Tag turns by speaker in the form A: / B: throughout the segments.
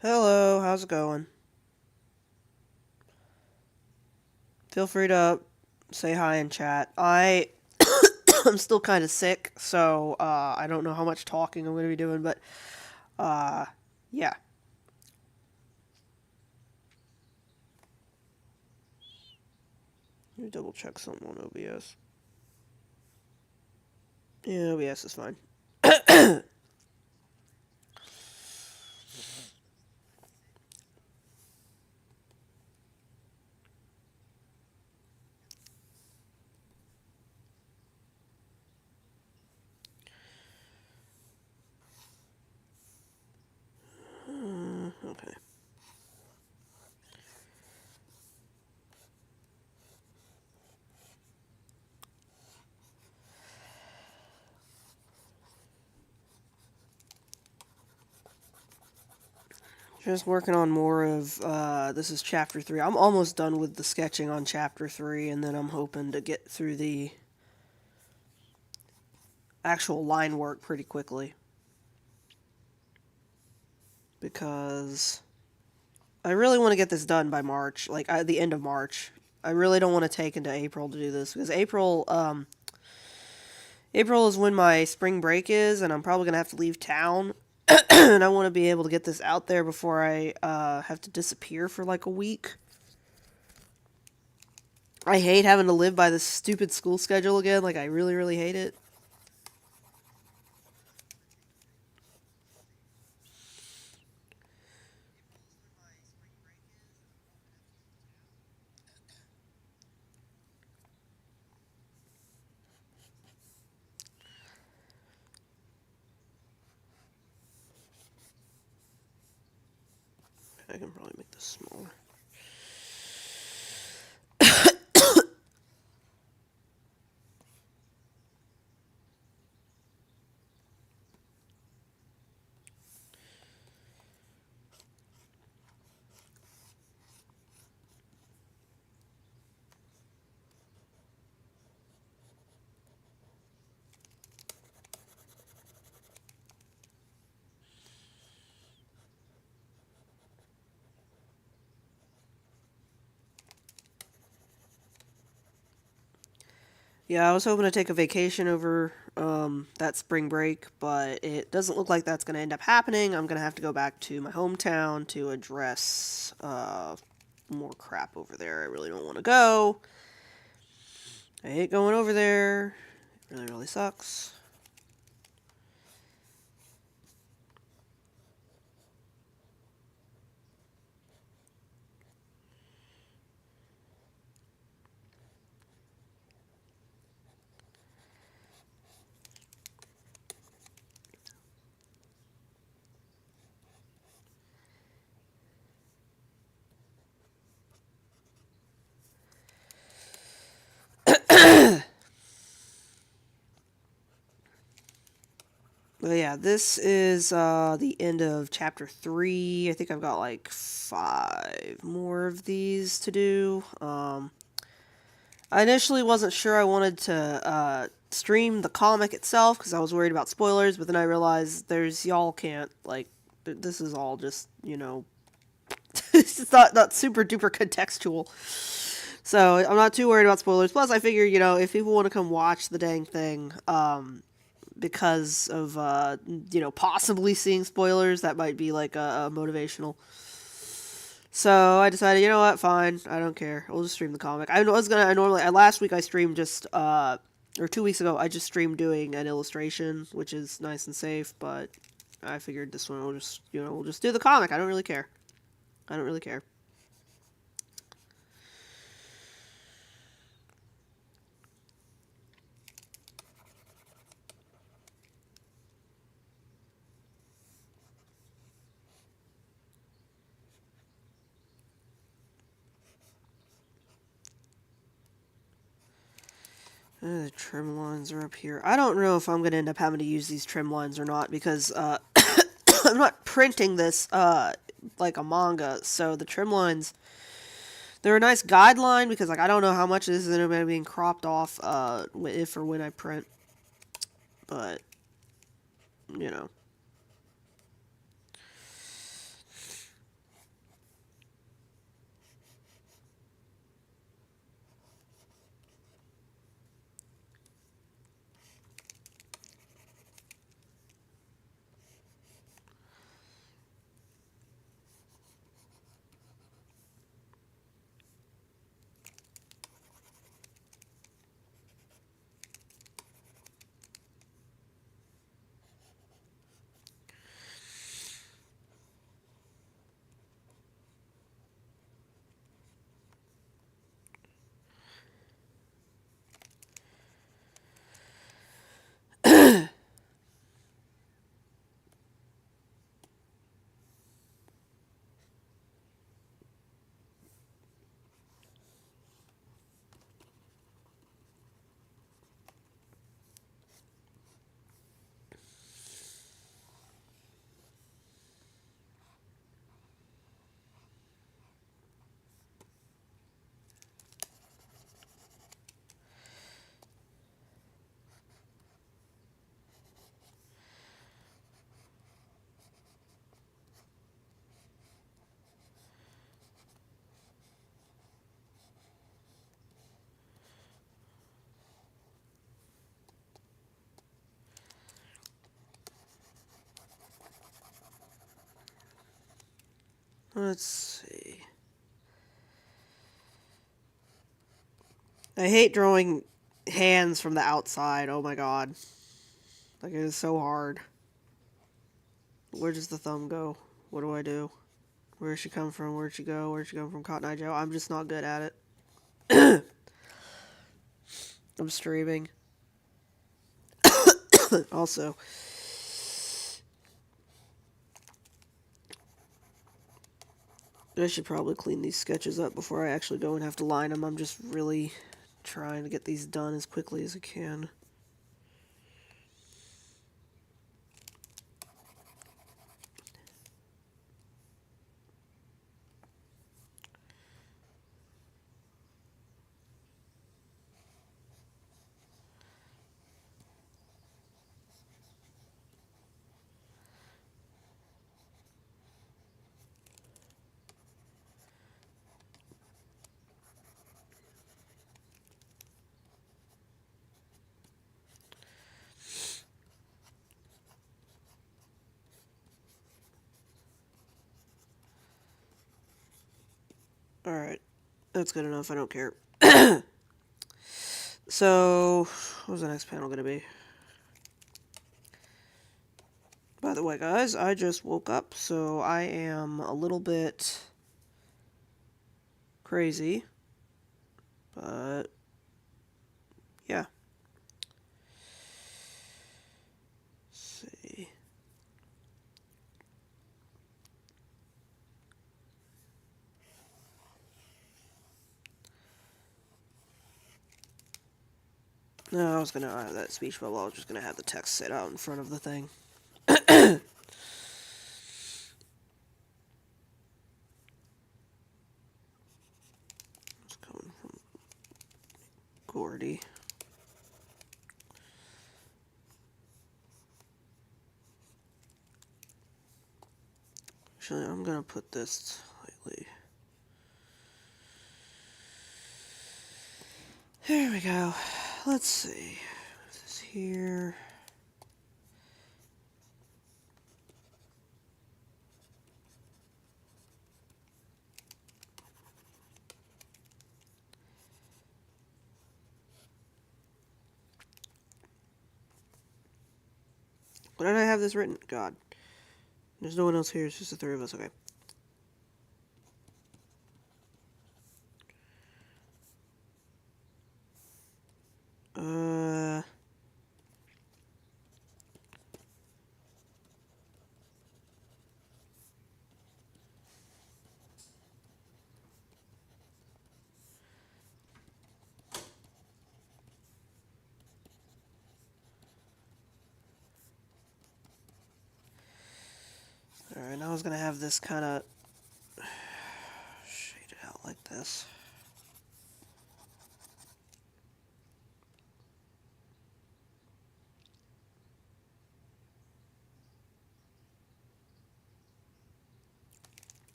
A: Hello, how's it going? Feel free to say hi in chat. I'm still kind of sick, so I don't know how much talking I'm going to be doing, but uh, yeah. Let me double check something on OBS. Yeah, OBS is fine. Okay. Just working on more of, this is chapter 3. I'm almost done with the sketching on chapter 3, and then I'm hoping to get through the actual line work pretty quickly. Because I really want to get this done by March, like the end of March. I really don't want to take into April to do this because April is when my spring break is, and I'm probably gonna have to leave town, and I want to be able to get this out there before I have to disappear for like a week. I hate having to live by this stupid school schedule again. Like I really, really hate it. I can probably make this smaller. Yeah, I was hoping to take a vacation over that spring break, but it doesn't look like that's going to end up happening. I'm going to have to go back to my hometown to address more crap over there. I really don't want to go. I hate going over there. It really, really sucks. But yeah, this is the end of chapter 3. I think I've got like 5 more of these to do. I initially wasn't sure I wanted to stream the comic itself because I was worried about spoilers, but then I realized y'all can't, like, this is all just, it's just not super duper contextual. So I'm not too worried about spoilers. Plus, I figure, if people want to come watch the dang thing, because of possibly seeing spoilers, that might be like a motivational. So I decided, you know what, fine, I don't care. We'll just stream the comic. I normally last week I streamed just or 2 weeks ago I just streamed doing an illustration, which is nice and safe. But I figured this one we'll just do the comic. I don't really care. I don't really care. The trim lines are up here. I don't know if I'm gonna end up having to use these trim lines or not because I'm not printing this like a manga, so the trim lines they're a nice guideline because like I don't know how much this is going to be being cropped off if or when I print, but you know. Let's see. I hate drawing hands from the outside. Oh my god. Like, it is so hard. Where does the thumb go? What do I do? Where did she come from? Where'd she go? Where'd she come from? Cotton Eye Joe? I'm just not good at it. I'm streaming. Also, I should probably clean these sketches up before I actually go and have to line them. I'm just really trying to get these done as quickly as I can. Alright, that's good enough. I don't care. So, what's the next panel going to be? By the way, guys, I just woke up, so I am a little bit crazy. But, yeah. Let's see. No, I was going to have that speech bubble. I was just going to have the text sit out in front of the thing. It's coming from Gordy. Actually, I'm going to put this slightly. There we go. Let's see. This is here. Why did I have this written? God. There's no one else here. It's just the three of us. Okay. Alright, now I was going to have this kind of shaded out like this.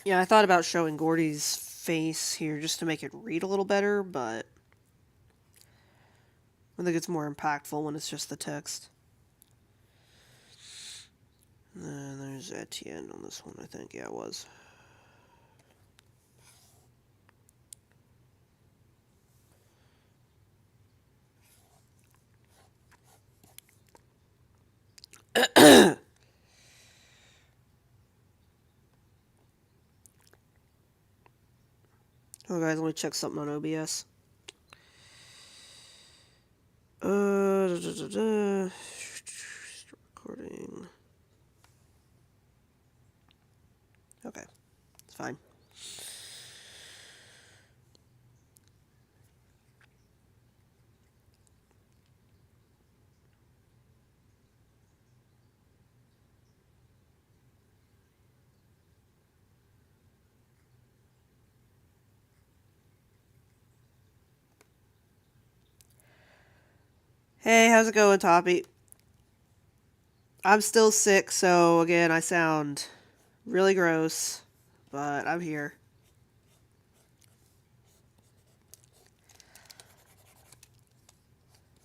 A: Yeah, I thought about showing Gordy's face here just to make it read a little better, but I think it's more impactful when it's just the text. And then there's Etienne on this one, I think. Yeah, it was. Oh, guys, let me check something on OBS. Recording. Okay, it's fine. Hey, how's it going, Toppy? I'm still sick, so again, I sound really gross, but I'm here.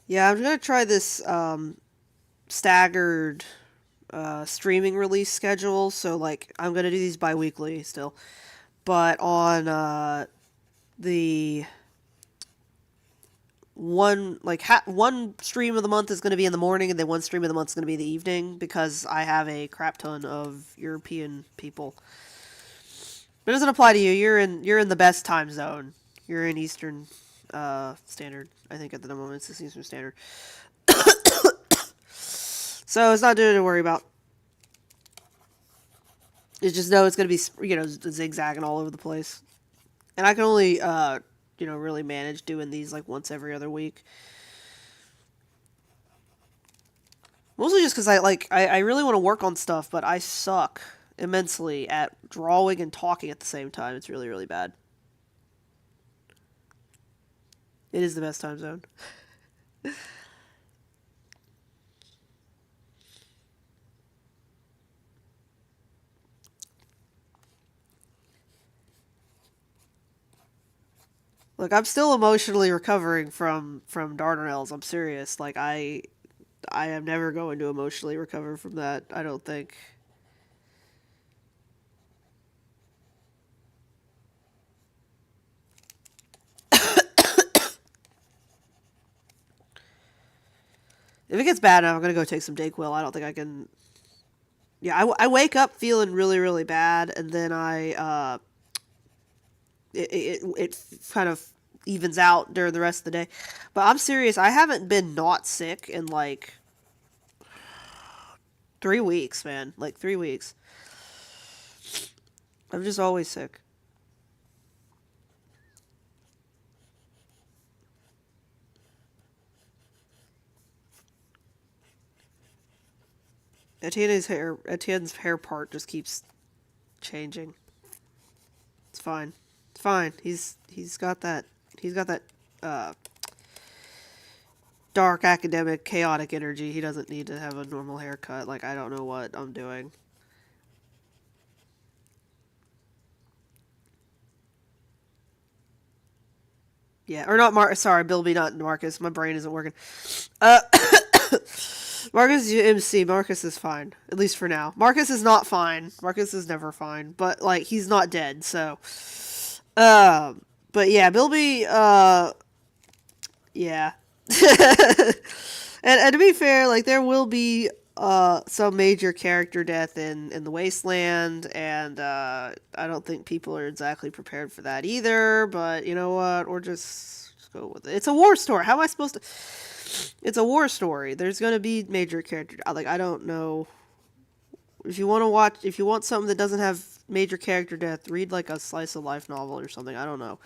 A: Yeah, I'm gonna try this staggered streaming release schedule. So like I'm gonna do these bi-weekly still, but on the one stream of the month is going to be in the morning, and then one stream of the month is going to be in the evening because I have a crap ton of European people. It doesn't apply to you. You're in the best time zone. You're in Eastern Standard. I think at the moment it's Eastern Standard. So it's not to worry about. You just know it's going to be zigzagging all over the place, and I can only really manage doing these like once every other week. Mostly just because I really want to work on stuff, but I suck immensely at drawing and talking at the same time. It's really, really bad. It is the best time zone. Look, I'm still emotionally recovering from Dardanelles. I'm serious. Like I am never going to emotionally recover from that. I don't think. If it gets bad enough, I'm gonna go take some Dayquil. I don't think I can. Yeah, I wake up feeling really, really bad, and then it kind of evens out during the rest of the day. But I'm serious. I haven't been not sick in like 3 weeks, man. Like 3 weeks. I'm just always sick. Etienne's hair part just keeps changing. It's fine. It's fine. He's got that. He's got that dark academic chaotic energy. He doesn't need to have a normal haircut. Like I don't know what I'm doing. Yeah, or not Sorry, Bilby, not Marcus. My brain isn't working. Uh, Marcus is MC. Marcus is fine, at least for now. Marcus is not fine. Marcus is never fine, but like he's not dead. So, but yeah, Bilby. Yeah. And to be fair, like there will be some major character death in the Wasteland, and I don't think people are exactly prepared for that either. But you know what? We're just go with it. It's a war story. How am I supposed to? It's a war story. There's gonna be major character. Like I don't know. If you want to watch, if you want something that doesn't have major character death, read like a slice of life novel or something. I don't know.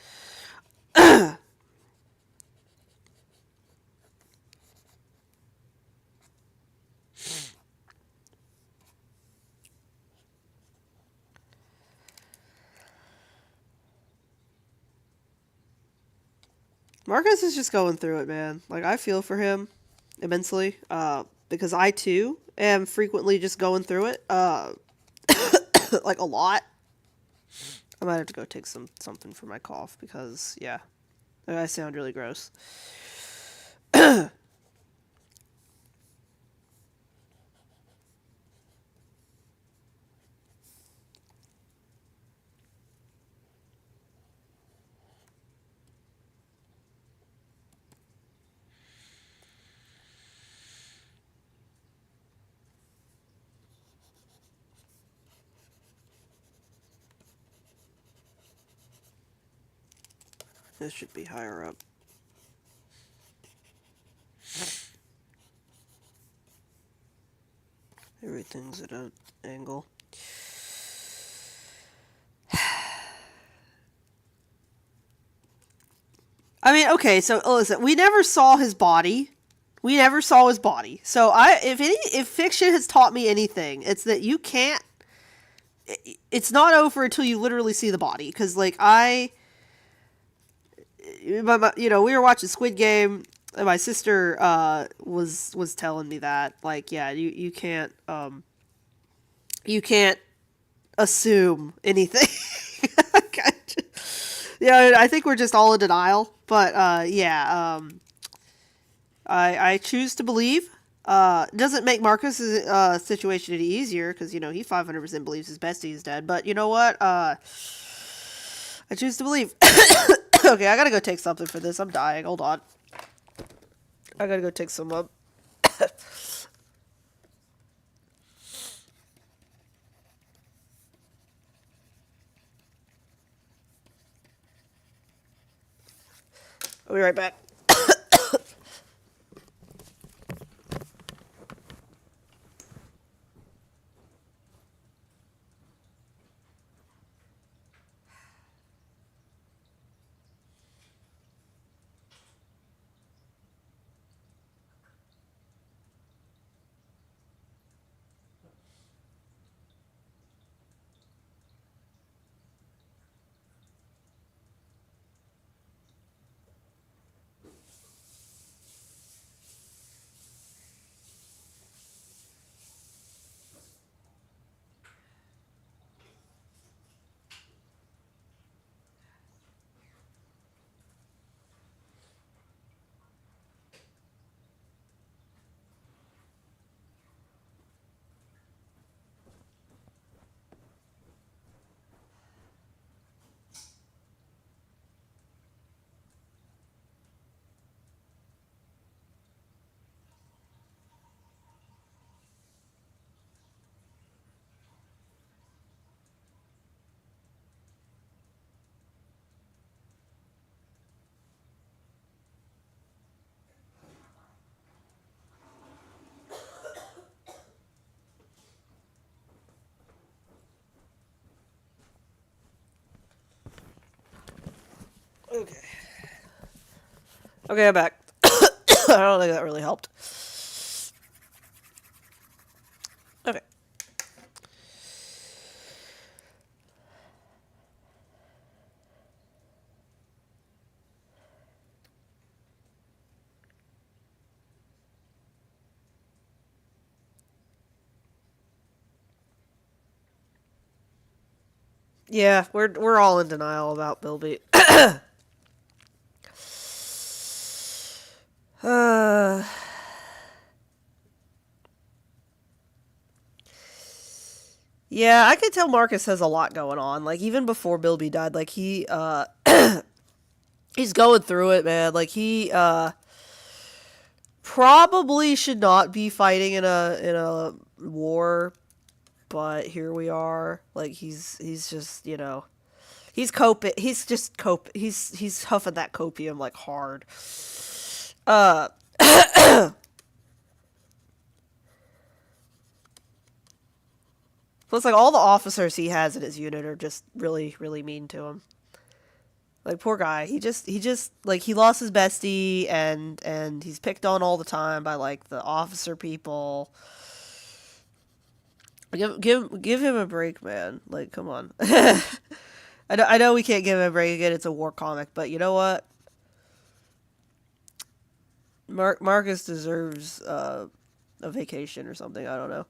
A: Marcus is just going through it, man. Like I feel for him immensely. Because I too am frequently just going through it. Like a lot. I might have to go take something for my cough because yeah, I sound really gross. This should be higher up. Everything's at an angle. I mean, okay, so listen, we never saw his body. We never saw his body. So if fiction has taught me anything, it's that you can't. It's not over until you literally see the body. Because like we were watching Squid Game, and my sister was telling me that like yeah, you can't assume anything. Yeah, I think we're just all in denial. But yeah, I choose to believe. Doesn't make Marcus's situation any easier because you know he 500% believes his bestie is dead. But you know what? I choose to believe. Okay, I gotta go take something for this. I'm dying. Hold on. I gotta go take some up. I'll be right back. Okay. Okay, I'm back. I don't think that really helped. Okay. Yeah, we're all in denial about Bilby. uh, yeah, I could tell Marcus has a lot going on. Like even before Bilby died, like he's going through it, man. Like he probably should not be fighting in a war, but here we are. Like he's just, you know, he's coping. He's just he's huffing that copium like hard. Uh Plus, like all the officers he has in his unit are just really, really mean to him. Like poor guy, he just like he lost his bestie, and he's picked on all the time by like the officer people. Give him a break, man. Like come on. I know we can't give him a break again. It's a war comic, but you know what? Marcus deserves a vacation or something. I don't know.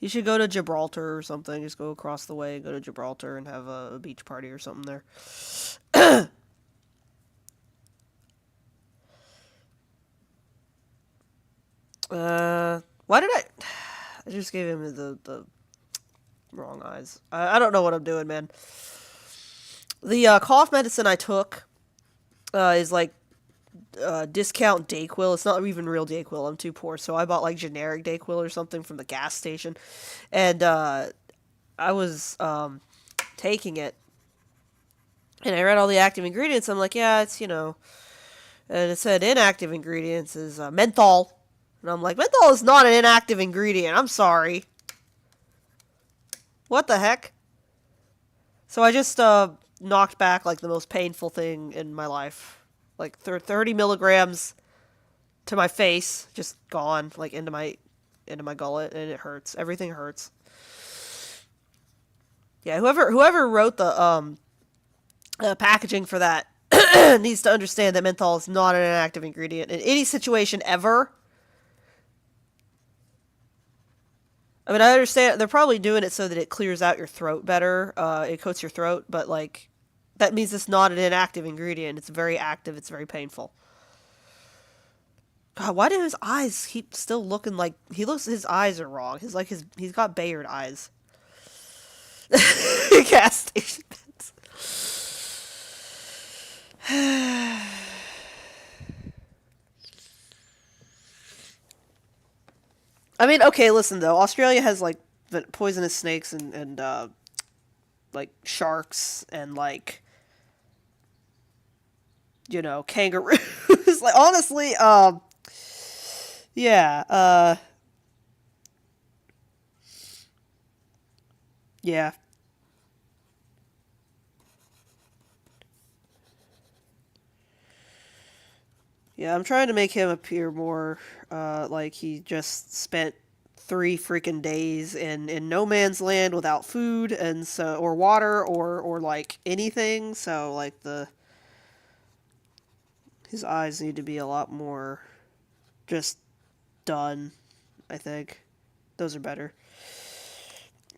A: You should go to Gibraltar or something. Just go across the way, go to Gibraltar, and have a beach party or something there. Why did I? I just gave him the wrong eyes. I don't know what I'm doing, man. The cough medicine I took is like discount Dayquil. It's not even real Dayquil. I'm too poor, so I bought like generic Dayquil or something from the gas station, and I was taking it, and I read all the active ingredients. I'm like, yeah, it's, you know, and it said inactive ingredients is menthol, and I'm like, menthol is not an inactive ingredient. I'm sorry. What the heck? So I just knocked back like the most painful thing in my life, like 30 milligrams to my face, just gone, like into my gullet, and it hurts. Everything hurts. Yeah, whoever wrote the packaging for that needs to understand that menthol is not an inactive ingredient in any situation ever. I mean, I understand they're probably doing it so that it clears out your throat better. It coats your throat, but like that means it's not an inactive ingredient. It's very active. It's very painful. God, why do his eyes keep still looking like his eyes are wrong. He's got Bayard eyes. Gas station pets. I mean, okay, listen though. Australia has like poisonous snakes and like sharks and like kangaroos. Like honestly, yeah, yeah. Yeah, I'm trying to make him appear more like he just spent 3 freaking days in no man's land without food and so or water or like anything. So like the his eyes need to be a lot more just done. I think those are better.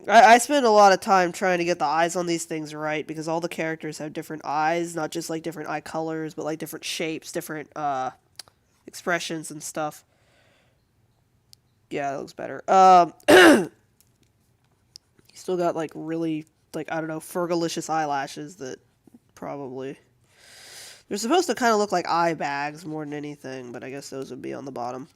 A: I spend a lot of time trying to get the eyes on these things right because all the characters have different eyes, not just like different eye colors, but like different shapes, different expressions and stuff. Yeah, that looks better. He's still got like really like I don't know fergalicious eyelashes that probably they're supposed to kind of look like eye bags more than anything, but I guess those would be on the bottom.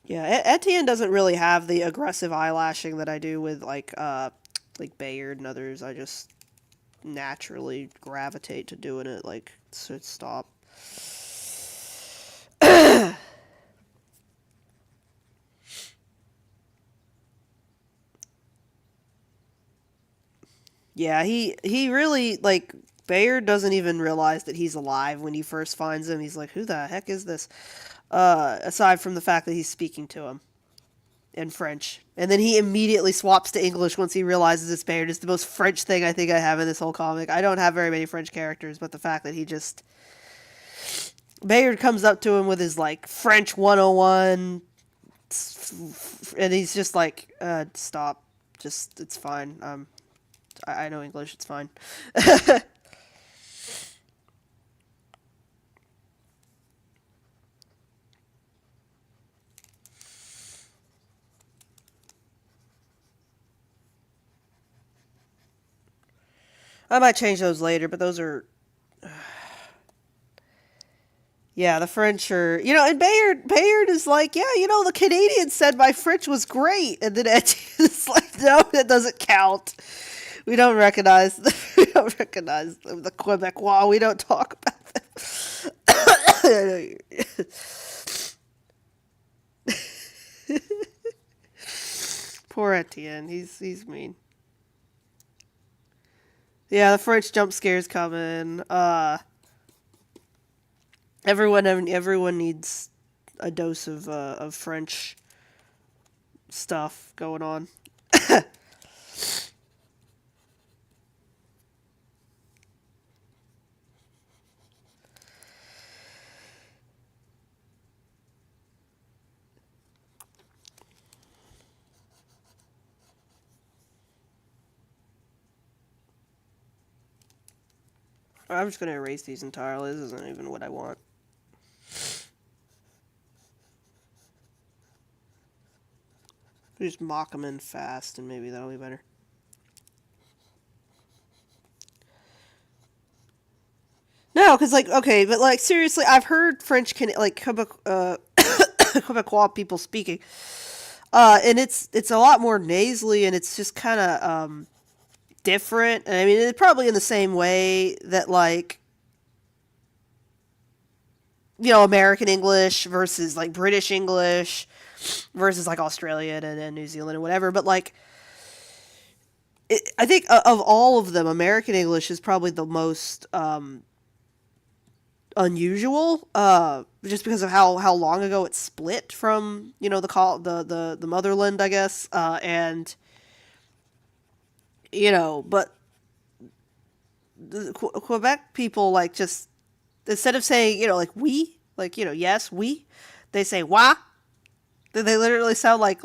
A: Yeah, Etienne doesn't really have the aggressive eyelashing that I do with like Bayard and others. I just naturally gravitate to doing it like so stop. Yeah, he really like Bayard doesn't even realize that he's alive when he first finds him. He's like, "Who the heck is this?" Aside from the fact that he's speaking to him in French, and then he immediately swaps to English once he realizes it's Bayard. It's the most French thing I think I have in this whole comic. I don't have very many French characters, but the fact that he just Bayard comes up to him with his like French 101, and he's just like, "Stop, just it's fine. I know English. It's fine." I might change those later, but those are yeah, the French are and Bayard is like, yeah, the Canadians said my French was great, and then Etienne is like, no, that doesn't count. We don't recognize we don't recognize the Quebecois. We don't talk about them. Poor Etienne. He's mean. Yeah, the French jump scares coming. Everyone needs a dose of French stuff going on. I'm just gonna erase these entirely. This isn't even what I want. Just mock them in fast, and maybe that'll be better. No, because like okay, but like seriously, I've heard French can like Quebecois people speaking, and it's a lot more nasally, and it's just kind of different. And I mean, it's probably in the same way that like American English versus like British English versus like Australian and New Zealand and whatever. But like, I think of all of them, American English is probably the most unusual, just because of how long ago it split from the motherland, I guess, and but the Quebec people like just instead of saying like we like yes we, they say wah. They literally sound like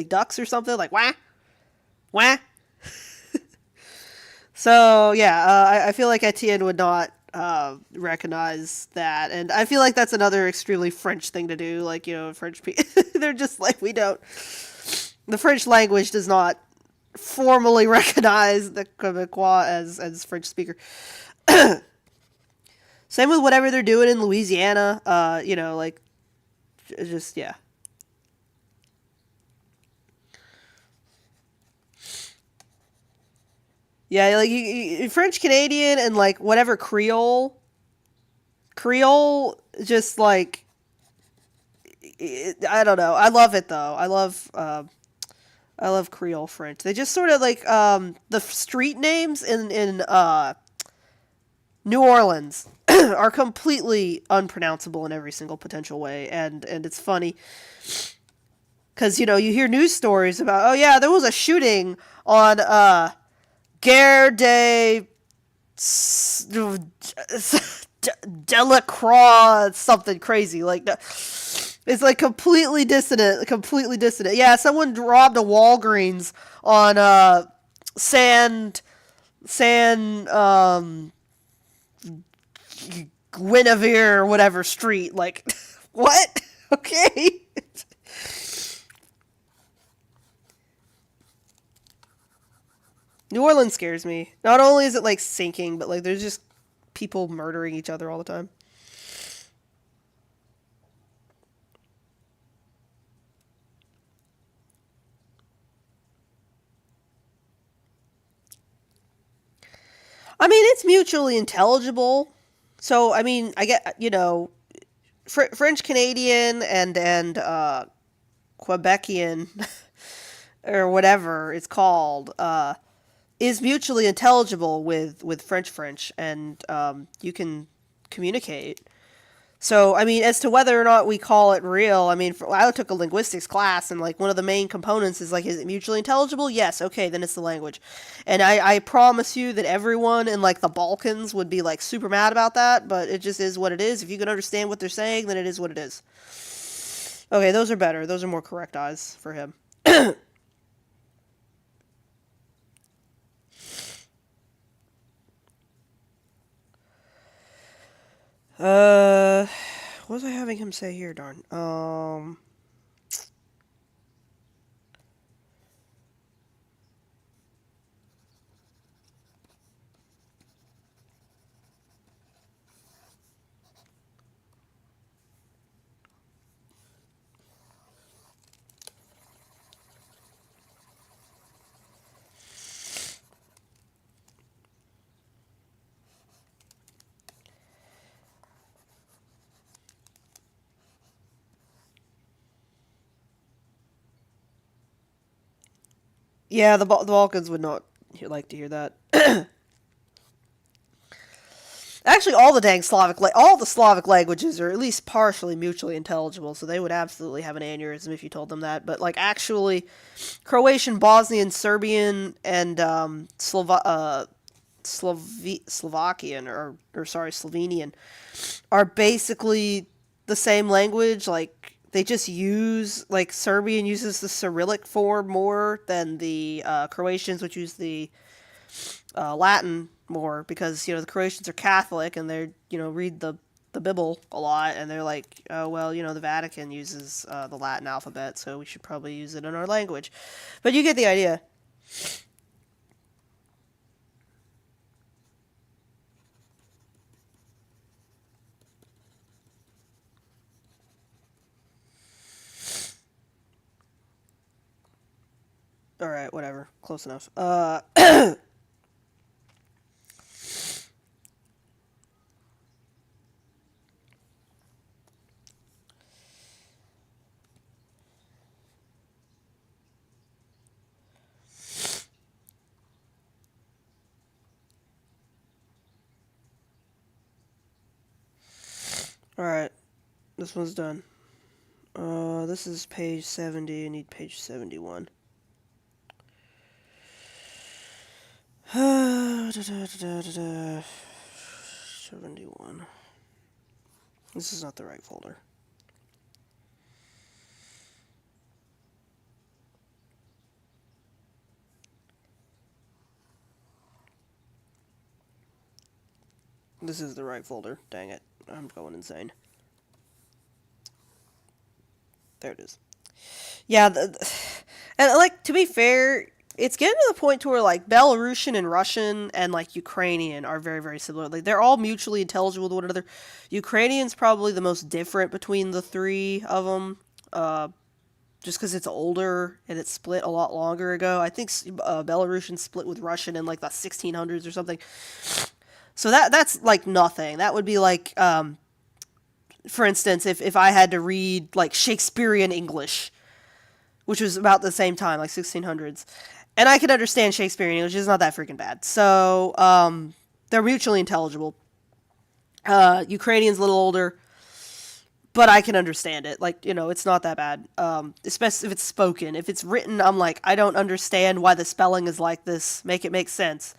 A: ducks or something like wah wah. So yeah, I feel like Etienne would not recognize that, and I feel like that's another extremely French thing to do. Like, French people, they're just like, we don't. The French language does not formally recognize the Quebecois as French speaker. Same with whatever they're doing in Louisiana. Like, just yeah. Yeah, like French Canadian and like whatever Creole, just like I don't know. I love it though. I love Creole French. They just sort of like the street names in New Orleans are completely unpronounceable in every single potential way, and it's funny because you hear news stories about, oh yeah, there was a shooting on Gare de Delacroix, something crazy like that. It's like completely dissonant, completely dissonant. Yeah, someone robbed a Walgreens on San Guinevere or whatever street. Like, what? Okay. New Orleans scares me. Not only is it like sinking, but like there's just people murdering each other all the time. I mean, it's mutually intelligible. So, I mean, I get, French Canadian and Quebecian or whatever it's called is mutually intelligible with French, and you can communicate. So, I mean, as to whether or not we call it real, I mean, I took a linguistics class, and like one of the main components is like, is it mutually intelligible? Yes, okay, then it's the language. And I promise you that everyone in like the Balkans would be like super mad about that, but it just is what it is. If you can understand what they're saying, then it is what it is. Okay, those are better. Those are more correct eyes for him. uh, what was I having him say here? Darn. Yeah, the Balkans would not like to hear that. Actually, all the Slavic languages are at least partially mutually intelligible, so they would absolutely have an aneurysm if you told them that. But like actually, Croatian, Bosnian, Serbian, and Slovakian or sorry, Slovenian are basically the same language. Like they just use like Serbian uses the Cyrillic form more than the Croatians, which use the Latin more because the Croatians are Catholic and they're read the Bible a lot, and they're like, oh well, the Vatican uses the Latin alphabet, so we should probably use it in our language. But you get the idea. All right, whatever, close enough. All right, this one's done. This is page 70. I need page 71. 71. This is not the right folder. This is the right folder. Dang it. I'm going insane. There it is. Yeah, and like to be fair, it's getting to the point to where like Belarusian and Russian and like Ukrainian are very very similar. Like they're all mutually intelligible with one another. Ukrainian's probably the most different between the three of them. Just because it's older and it's split a lot longer ago. I think Belarusian split with Russian in like the 1600s or something. So that's like nothing. That would be like, for instance, if I had to read like Shakespearean English, which was about the same time, like 1600s, and I could understand Shakespearean English, it's not that freaking bad. So they're mutually intelligible. Ukrainian's a little older, but I can understand it. Like, you know, it's not that bad. Especially if it's spoken. If it's written, I'm like, I don't understand why the spelling is like this. Make it make sense.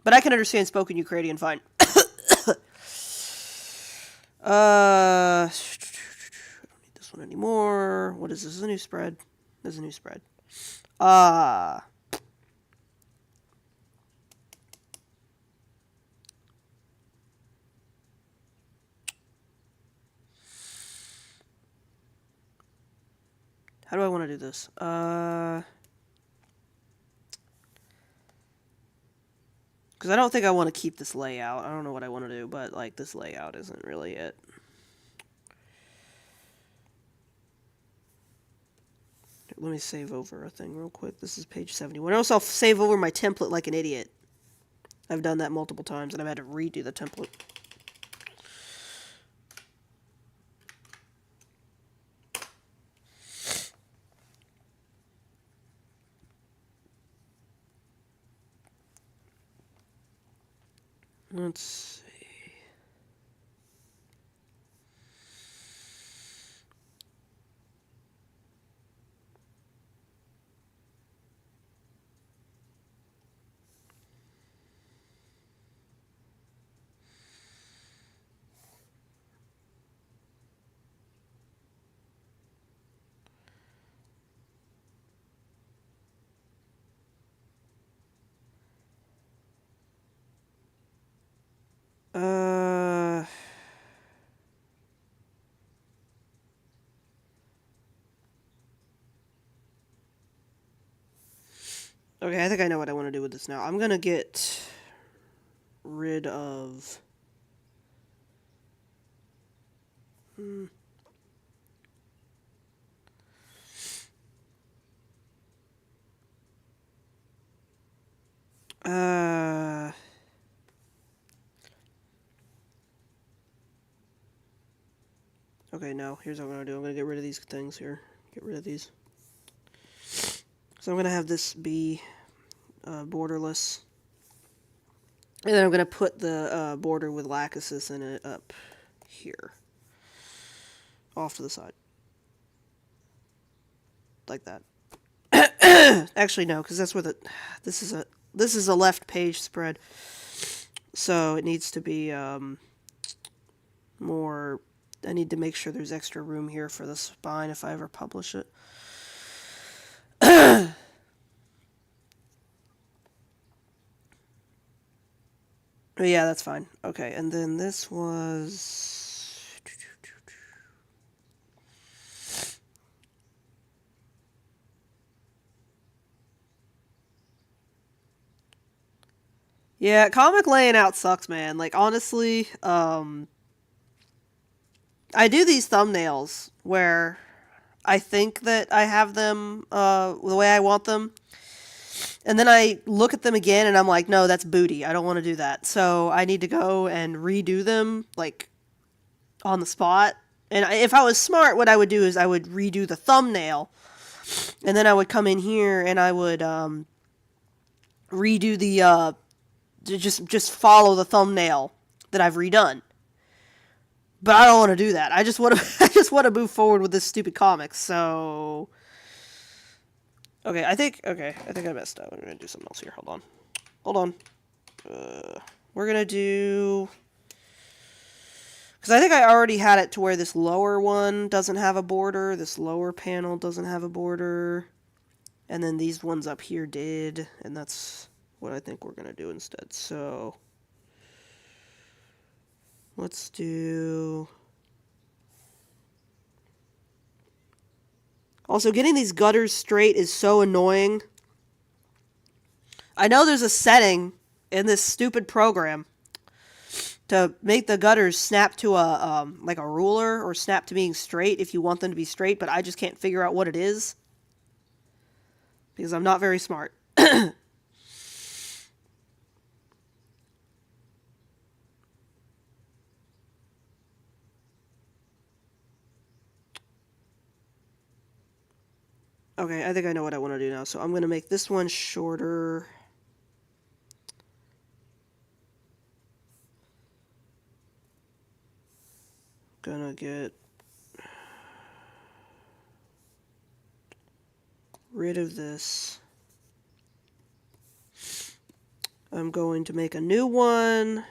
A: But I can understand spoken Ukrainian fine. I don't need this one anymore. What is this? This is a new spread. There's a new spread. How do I want to do this? Because I don't think I want to keep this layout. I don't know what I want to do, but like this layout isn't really it. Let me save over a thing real quick. This is page 71. Else I'll save over my template like an idiot. I've done that multiple times, and I've had to redo the template. Let's see. Okay, I think I know what I want to do with this now. I'm gonna get rid of... Okay, no. Here's what I'm gonna do. I'm gonna get rid of these things here. Get rid of these. So I'm gonna have this be borderless. And then I'm gonna put the border with Lachesis in it up here. Off to the side. Like that. Actually, no, because that's where the... This is a left page spread. So it needs to be more... I need to make sure there's extra room here for the spine if I ever publish it. But yeah, that's fine. Okay, and then this was... Yeah, comic laying out sucks, man. Like, honestly, I do these thumbnails where I think that I have them the way I want them. And then I look at them again and I'm like, no, that's booty. I don't want to do that. So I need to go and redo them, like, on the spot. And if I was smart, what I would do is I would redo the thumbnail. And then I would come in here and I would redo the... just follow the thumbnail that I've redone. But I don't want to do that. I just want to I just want to move forward with this stupid comic. So I think I messed up. I'm going to do something else here. Hold on. We're going to do... Because I think I already had it to where this lower one doesn't have a border. This lower panel doesn't have a border. And then these ones up here did. And that's what I think we're going to do instead. So... Let's do... Also, getting these gutters straight is so annoying. I know there's a setting in this stupid program to make the gutters snap to a like a ruler or snap to being straight if you want them to be straight, but I just can't figure out what it is because I'm not very smart. Okay, I think I know what I want to do now. So I'm going to make this one shorter. Gonna get rid of this. I'm going to make a new one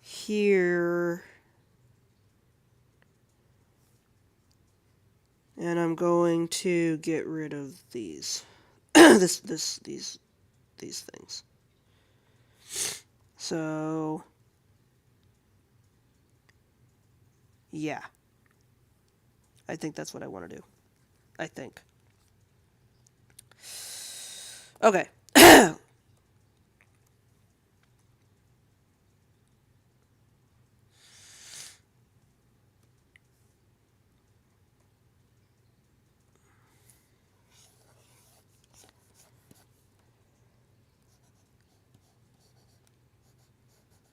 A: here. And I'm going to get rid of these. these things. So yeah. I think that's what I want to do. I think. Okay.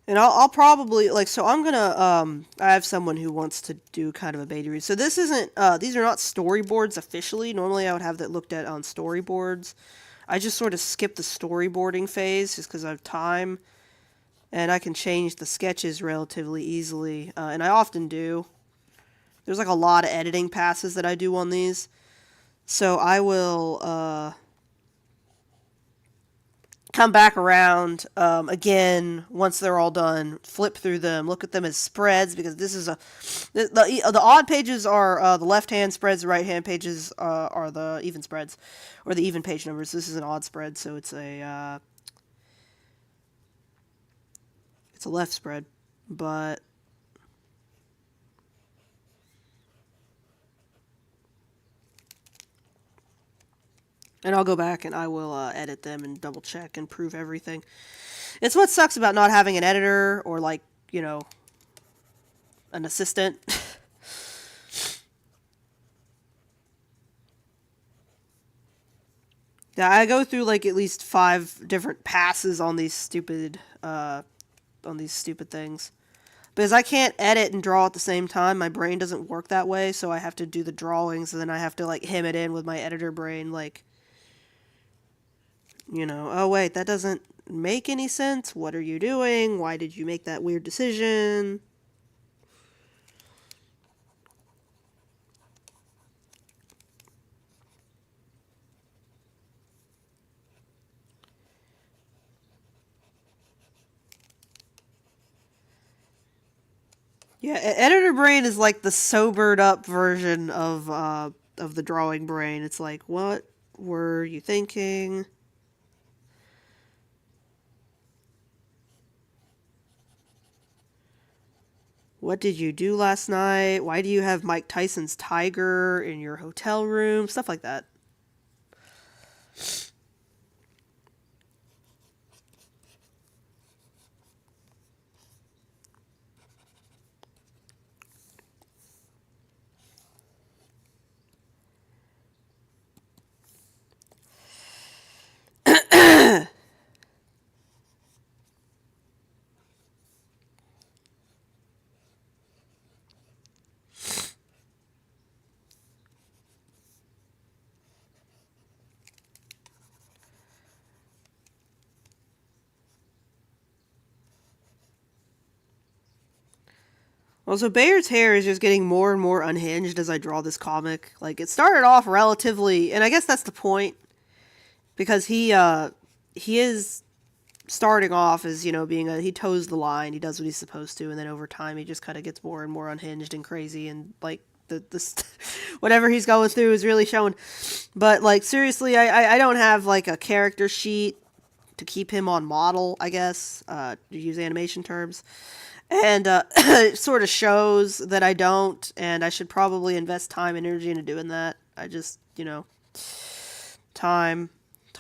A: And I'll probably, like, so I'm gonna, I have someone who wants to do kind of a beta read. So this isn't, these are not storyboards officially. Normally I would have that looked at on storyboards. I just sort of skip the storyboarding phase just because I have time. And I can change the sketches relatively easily. And I often do. There's like a lot of editing passes that I do on these. So I will, come back around again once they're all done, flip through them, look at them as spreads, because this is the odd pages are the left hand spreads, the right hand pages are the even spreads, or the even page numbers. This is an odd spread, so it's a left spread, but and I'll go back and I will edit them and double check and prove everything. It's what sucks about not having an editor or, like, you know, an assistant. Yeah, I go through like at least 5 different passes on these stupid things. Because I can't edit and draw at the same time. My brain doesn't work that way, so I have to do the drawings and then I have to like hem it in with my editor brain, like, you know, oh wait, that doesn't make any sense. What are you doing? Why did you make that weird decision? Yeah, editor brain is like the sobered up version of the drawing brain. It's like, what were you thinking? What did you do last night? Why do you have Mike Tyson's tiger in your hotel room? Stuff like that. Well, so Bayard's hair is just getting more and more unhinged as I draw this comic. Like, it started off relatively, and I guess that's the point, because he is starting off as, you know, being he toes the line, he does what he's supposed to, and then over time he just kind of gets more and more unhinged and crazy, and like the whatever he's going through is really showing. But like seriously, I don't have like a character sheet to keep him on model, I guess, to use animation terms. And it sort of shows that I don't, and I should probably invest time and energy into doing that. I just, time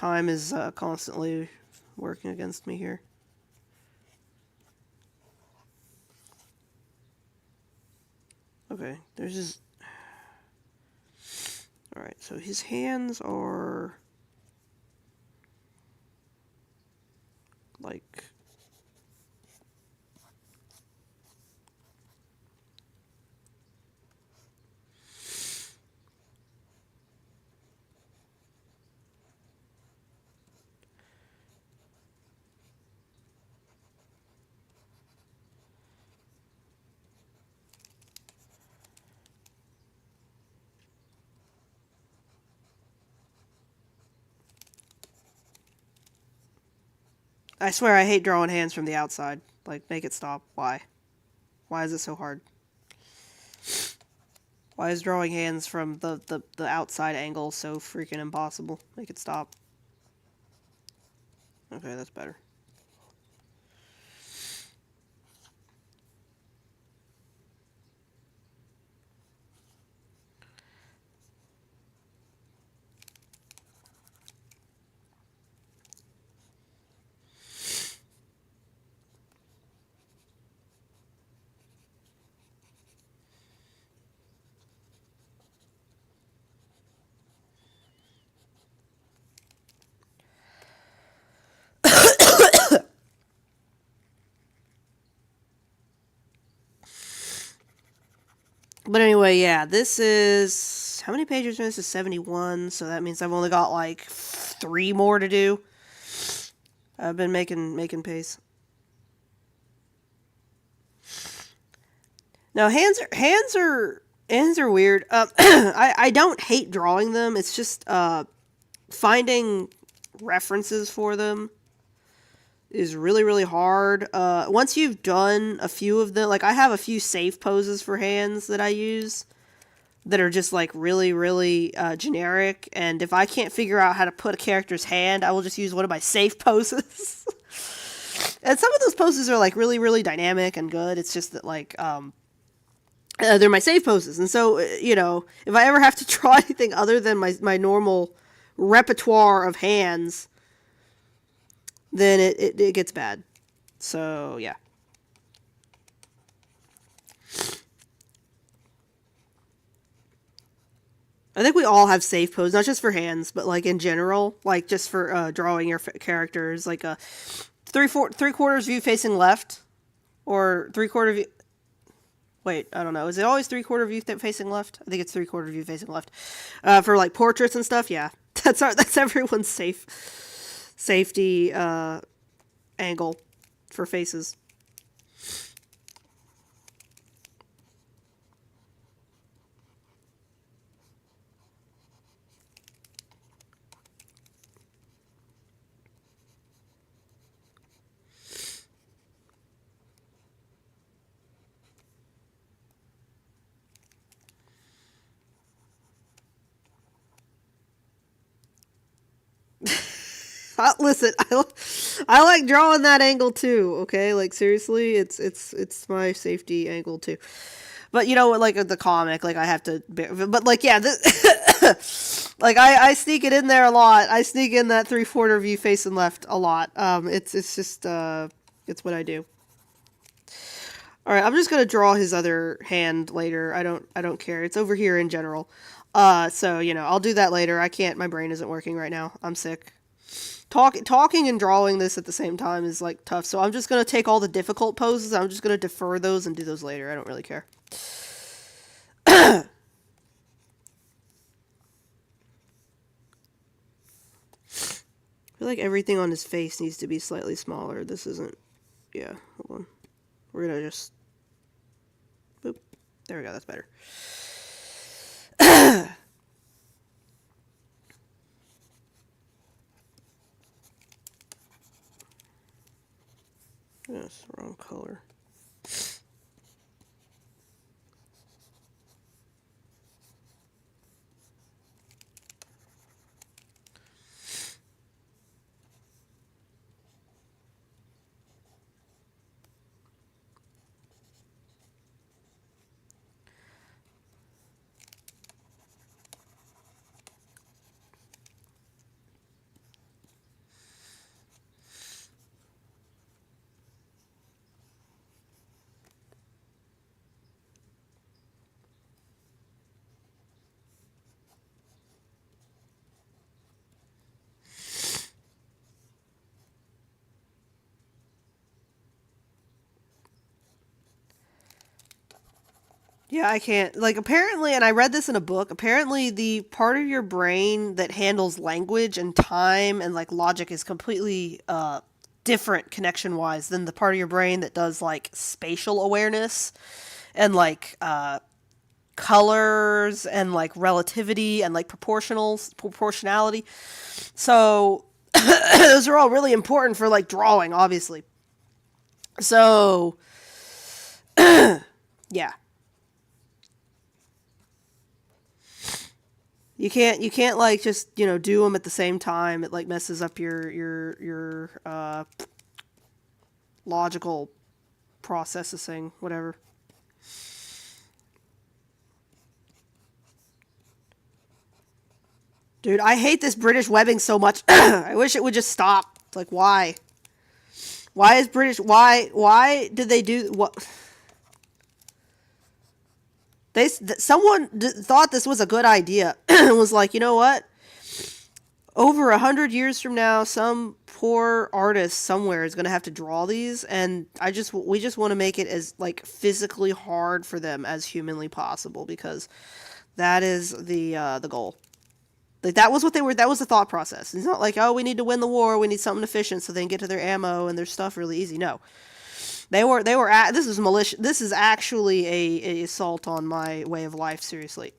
A: is constantly working against me here. Okay, there's his... Alright, so his hands are... like... I swear I hate drawing hands from the outside. Like, make it stop. Why? Why is it so hard? Why is drawing hands from the outside angle so freaking impossible? Make it stop. Okay, that's better. But anyway, yeah, this is... How many pages is this? Is 71, so that means I've only got, like, 3 more to do. I've been making pace. Now, hands are weird. I don't hate drawing them. It's just, finding references for them is really, really hard. Once you've done a few of them, like I have a few safe poses for hands that I use that are just like really, really generic. And if I can't figure out how to put a character's hand, I will just use one of my safe poses. And some of those poses are like really, really dynamic and good. It's just that like, they're my safe poses. And so, if I ever have to draw anything other than my normal repertoire of hands, then it gets bad. So, yeah. I think we all have safe poses, not just for hands, but like in general, like just for drawing your characters, like a three-quarters view facing left, or three-quarter view... Wait, I don't know. Is it always three-quarter view facing left? I think it's three-quarter view facing left. For like portraits and stuff, yeah. That's everyone's safety angle for faces. Listen, I like drawing that angle too. Okay, like seriously, it's my safety angle too. But like the comic, like I have to, but like yeah, like I sneak it in there a lot. I sneak in that three-quarter view facing left a lot. It's just it's what I do. All right, I'm just gonna draw his other hand later. I don't care. It's over here in general. So I'll do that later. I can't. My brain isn't working right now. I'm sick. Talking and drawing this at the same time is like tough. So I'm just gonna take all the difficult poses. I'm just gonna defer those and do those later. I don't really care. I feel like everything on his face needs to be slightly smaller. This isn't... Yeah, hold on. We're gonna just... Boop. There we go, that's better. That's the wrong color. Yeah, I can't. Like, apparently, and I read this in a book, apparently the part of your brain that handles language and time and, like, logic is completely different connection wise than the part of your brain that does, like, spatial awareness and, like, colors and, like, relativity and, like, proportionality. So, those are all really important for, like, drawing, obviously. So, yeah. You can't like just, do them at the same time. It like messes up your logical processing, whatever. Dude, I hate this British webbing so much. I wish it would just stop. Like, why? Why is British? Why did they do what? Someone thought this was a good idea. And was like, you know what? Over 100 years from now, some poor artist somewhere is going to have to draw these, and we just want to make it as like physically hard for them as humanly possible, because that is the goal. Like, that was what they were. That was the thought process. It's not like, oh, we need to win the war. We need something efficient so they can get to their ammo and their stuff really easy. No, this is malicious. This is actually a assault on my way of life. Seriously.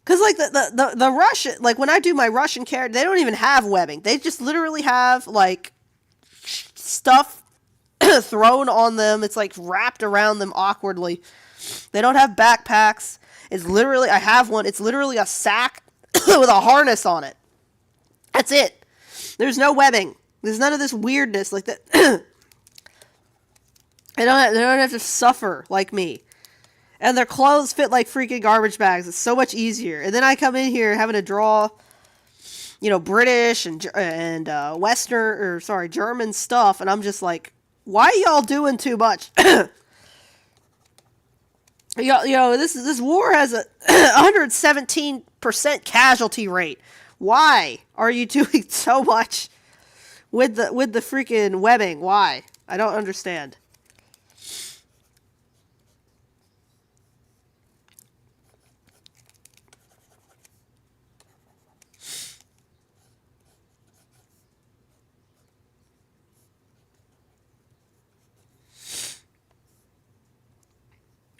A: Because, like, the Russian, like, when I do my Russian character, they don't even have webbing. They just literally have, like, stuff thrown on them. It's, like, wrapped around them awkwardly. They don't have backpacks. It's literally, I have one. It's literally a sack with a harness on it. That's it. There's no webbing. There's none of this weirdness like that. They don't have to suffer like me. And their clothes fit like freaking garbage bags. It's so much easier. And then I come in here having to draw, British and Western, or sorry, German stuff, and I'm just like, why y'all doing too much? This war has a 117% casualty rate. Why are you doing so much with the freaking webbing? Why? I don't understand.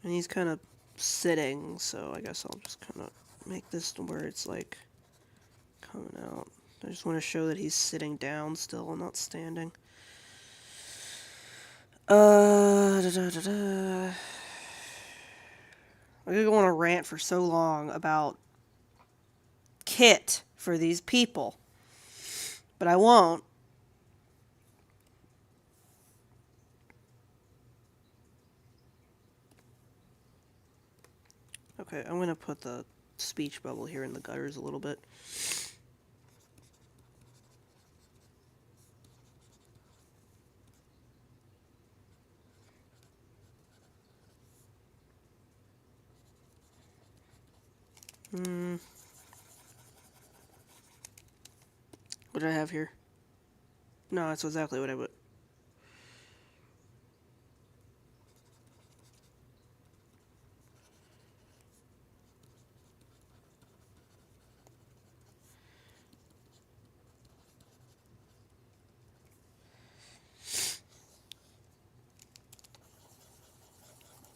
A: And he's kind of sitting, so I guess I'll just kind of make this to where it's like coming out. I just want to show that he's sitting down still and not standing. Da, da, da, da. I could go on a rant for so long about kit for these people, but I won't. Okay, I'm gonna put the speech bubble here in the gutters a little bit. What did I have here? No, that's exactly what I would.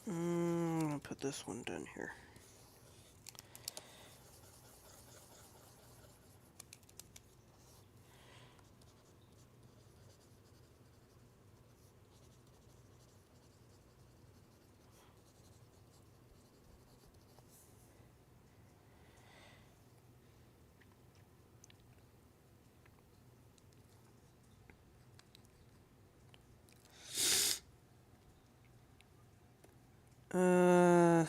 A: I'm gonna put this one down here. Uh,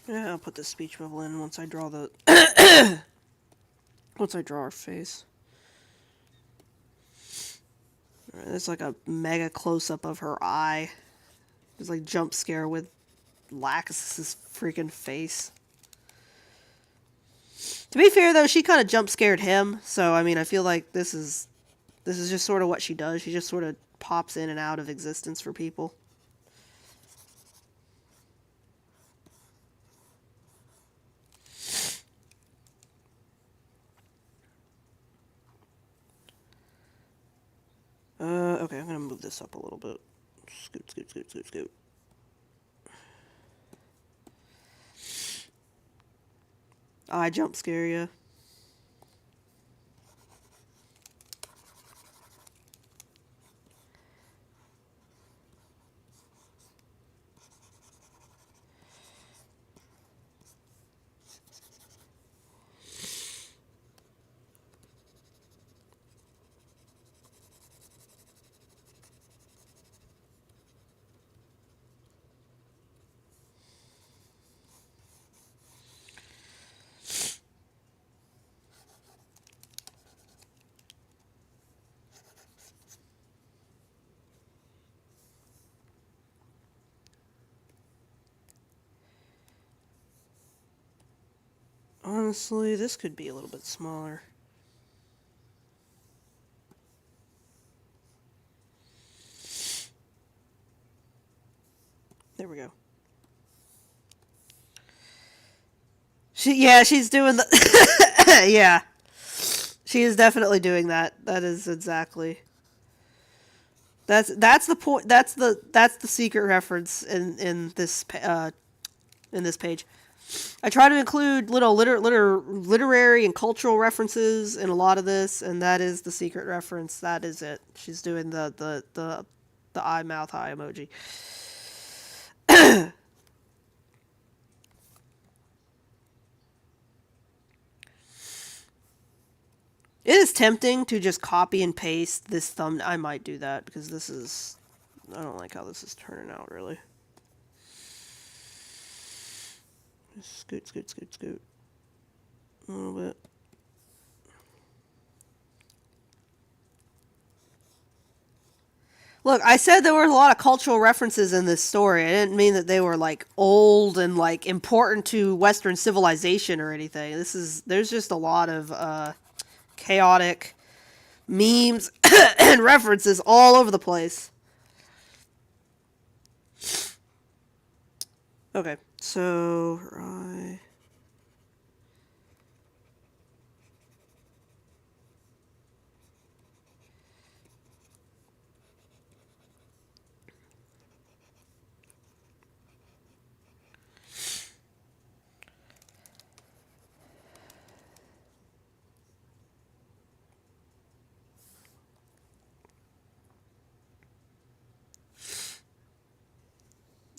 A: yeah, I'll put the speech bubble in once I draw the once I draw her face. Alright, there's like a mega close up of her eye. There's like jump scare with Lacus's freaking face. To be fair though, she kind of jump scared him, so I mean I feel like this is just sort of what she does. She just sort of pops in and out of existence for people. Okay, I'm gonna move this up a little bit. Scoot, scoot, scoot, scoot, scoot. I jump scare you. Honestly, this could be a little bit smaller. There we go. She's doing the yeah. She is definitely doing that. That is exactly. That's the point. That's the secret reference in this page. I try to include little literary and cultural references in a lot of this, and that is the secret reference. That is it. She's doing the eye mouth eye emoji. It is tempting to just copy and paste this thumb. I might do that because this is. I don't like how this is turning out really. Scoot, scoot, scoot, scoot. A little bit. Look, I said there were a lot of cultural references in this story. I didn't mean that they were like old and like important to Western civilization or anything. There's just a lot of chaotic memes and references all over the place. Okay, so right.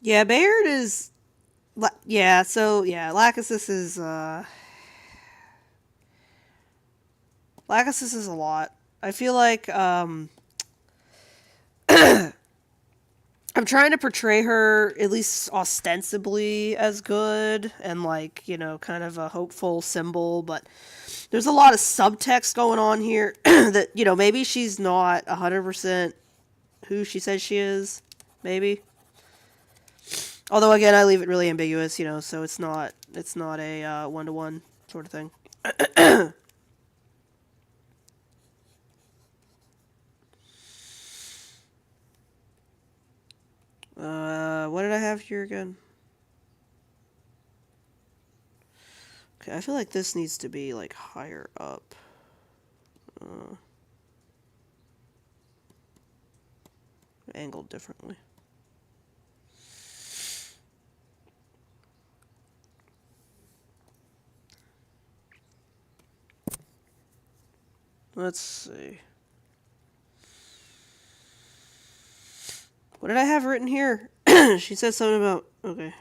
A: Yeah, Bayard is. Yeah, so yeah, Lachesis is. Lachesis is a lot. I feel like I'm trying to portray her at least ostensibly as good and like, you know, kind of a hopeful symbol, but there's a lot of subtext going on here that, you know, maybe she's not 100% who she says she is, maybe. Although again, I leave it really ambiguous, you know, so it's not a one-to-one sort of thing. What did I have here again? Okay, I feel like this needs to be like higher up. Angled differently. Let's see. What did I have written here? She said something about. Okay.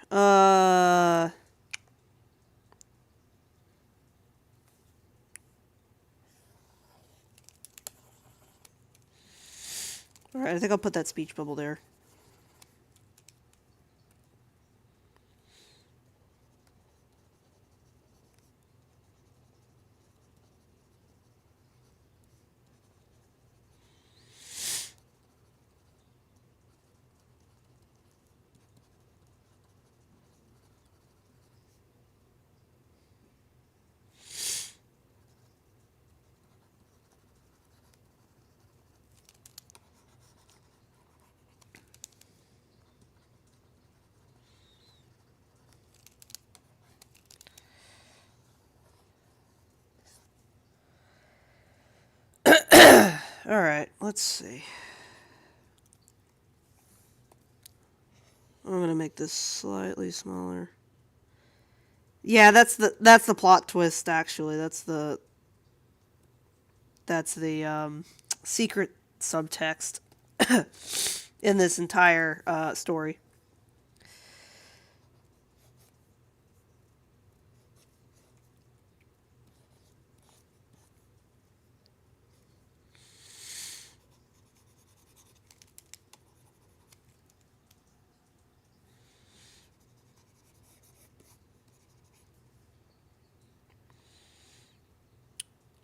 A: Alright, I think I'll put that speech bubble there. Alright, let's see. I'm gonna make this slightly smaller. Yeah, that's the plot twist. Actually, that's the secret subtext in this entire story.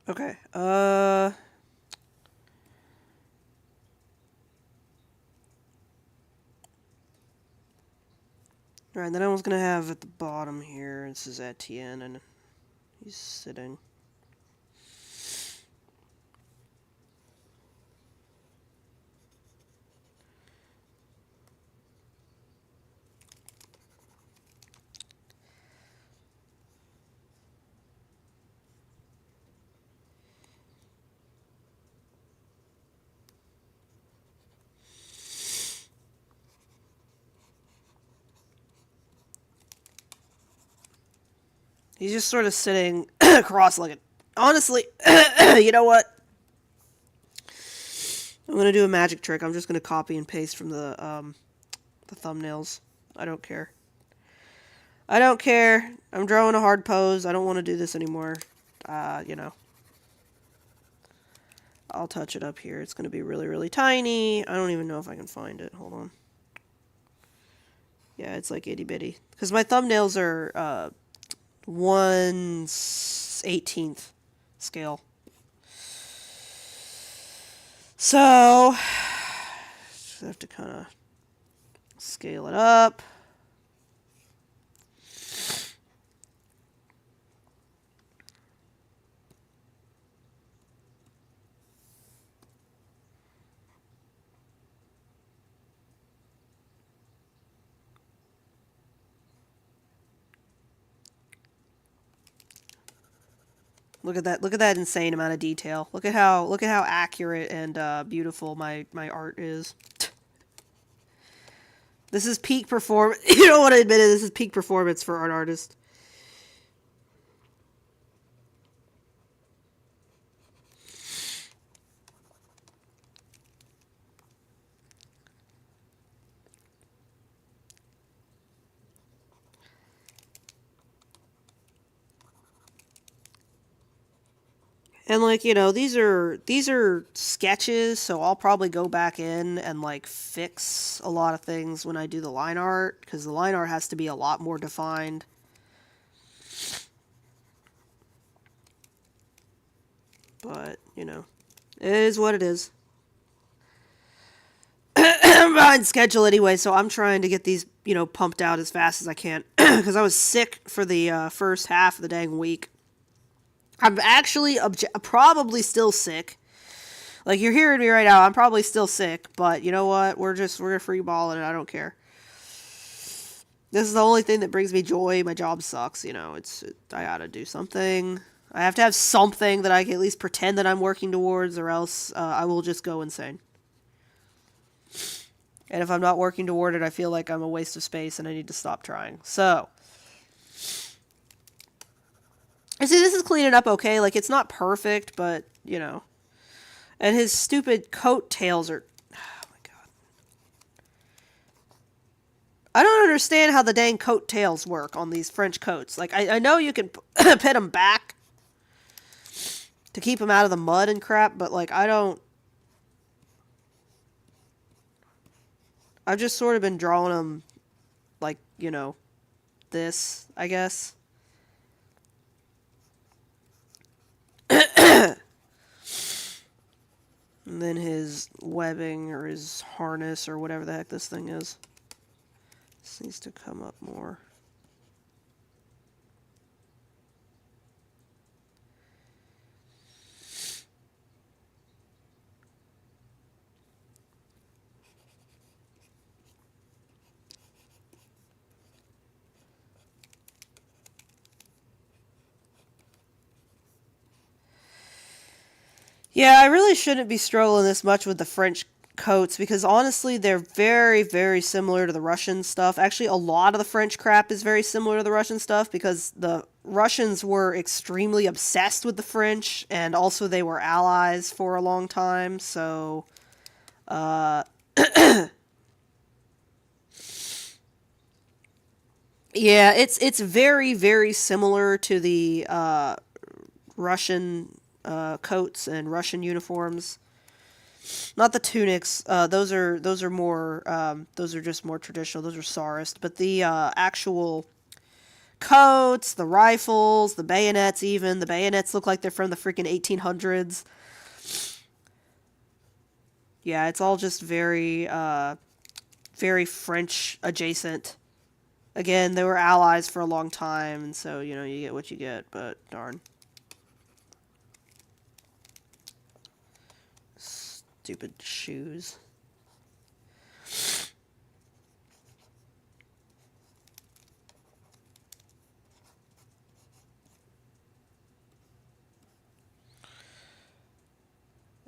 A: Okay. Alright, then I was gonna have at the bottom here, this is Etienne, and he's sitting. He's just sort of sitting cross-legged. Honestly, you know what? I'm gonna do a magic trick. I'm just gonna copy and paste from the thumbnails. I don't care. I don't care. I'm drawing a hard pose. I don't want to do this anymore. You know. I'll touch it up here. It's going to be really, really tiny. I don't even know if I can find it. Hold on. Yeah, it's like itty bitty. Because my thumbnails are 1/18th scale. So, I have to kind of scale it up. Look at that! Look at that insane amount of detail. Look at how accurate and beautiful my art is. This is peak performance. You don't want to admit it. This is peak performance for an artist. And like, you know, these are sketches, so I'll probably go back in and like fix a lot of things when I do the line art, because the line art has to be a lot more defined. But, you know, it is what it is. I'm behind schedule anyway, so I'm trying to get these, you know, pumped out as fast as I can, because I was sick for the first half of the dang week. I'm actually probably still sick. Like, you're hearing me right now, I'm probably still sick, but you know what? We're gonna free ball it, and I don't care. This is the only thing that brings me joy. My job sucks, you know. I gotta do something. I have to have something that I can at least pretend that I'm working towards, or else I will just go insane. And if I'm not working toward it, I feel like I'm a waste of space, and I need to stop trying. So, I see, this is cleaning up okay. Like, it's not perfect, but, you know. And his stupid coat tails are... Oh, my God. I don't understand how the dang coat tails work on these French coats. Like, I know you can pin them back to keep them out of the mud and crap, but, like, I don't... I've just sort of been drawing them, like, you know, this, I guess. And then his webbing or his harness or whatever the heck this thing is. This needs to come up more. Yeah, I really shouldn't be struggling this much with the French coats because honestly, they're very, very similar to the Russian stuff. Actually, a lot of the French crap is very similar to the Russian stuff because the Russians were extremely obsessed with the French and also they were allies for a long time. So, uh, yeah, it's very, very similar to the Russian coats and Russian uniforms. Not the tunics. Those are more those are just more traditional. Those are Tsarist. But the actual coats, the rifles, the bayonets. Even the bayonets look like they're from the freaking 1800s. Yeah, it's all just very very French adjacent. Again, they were allies for a long time, and so you get what you get. But darn, stupid shoes.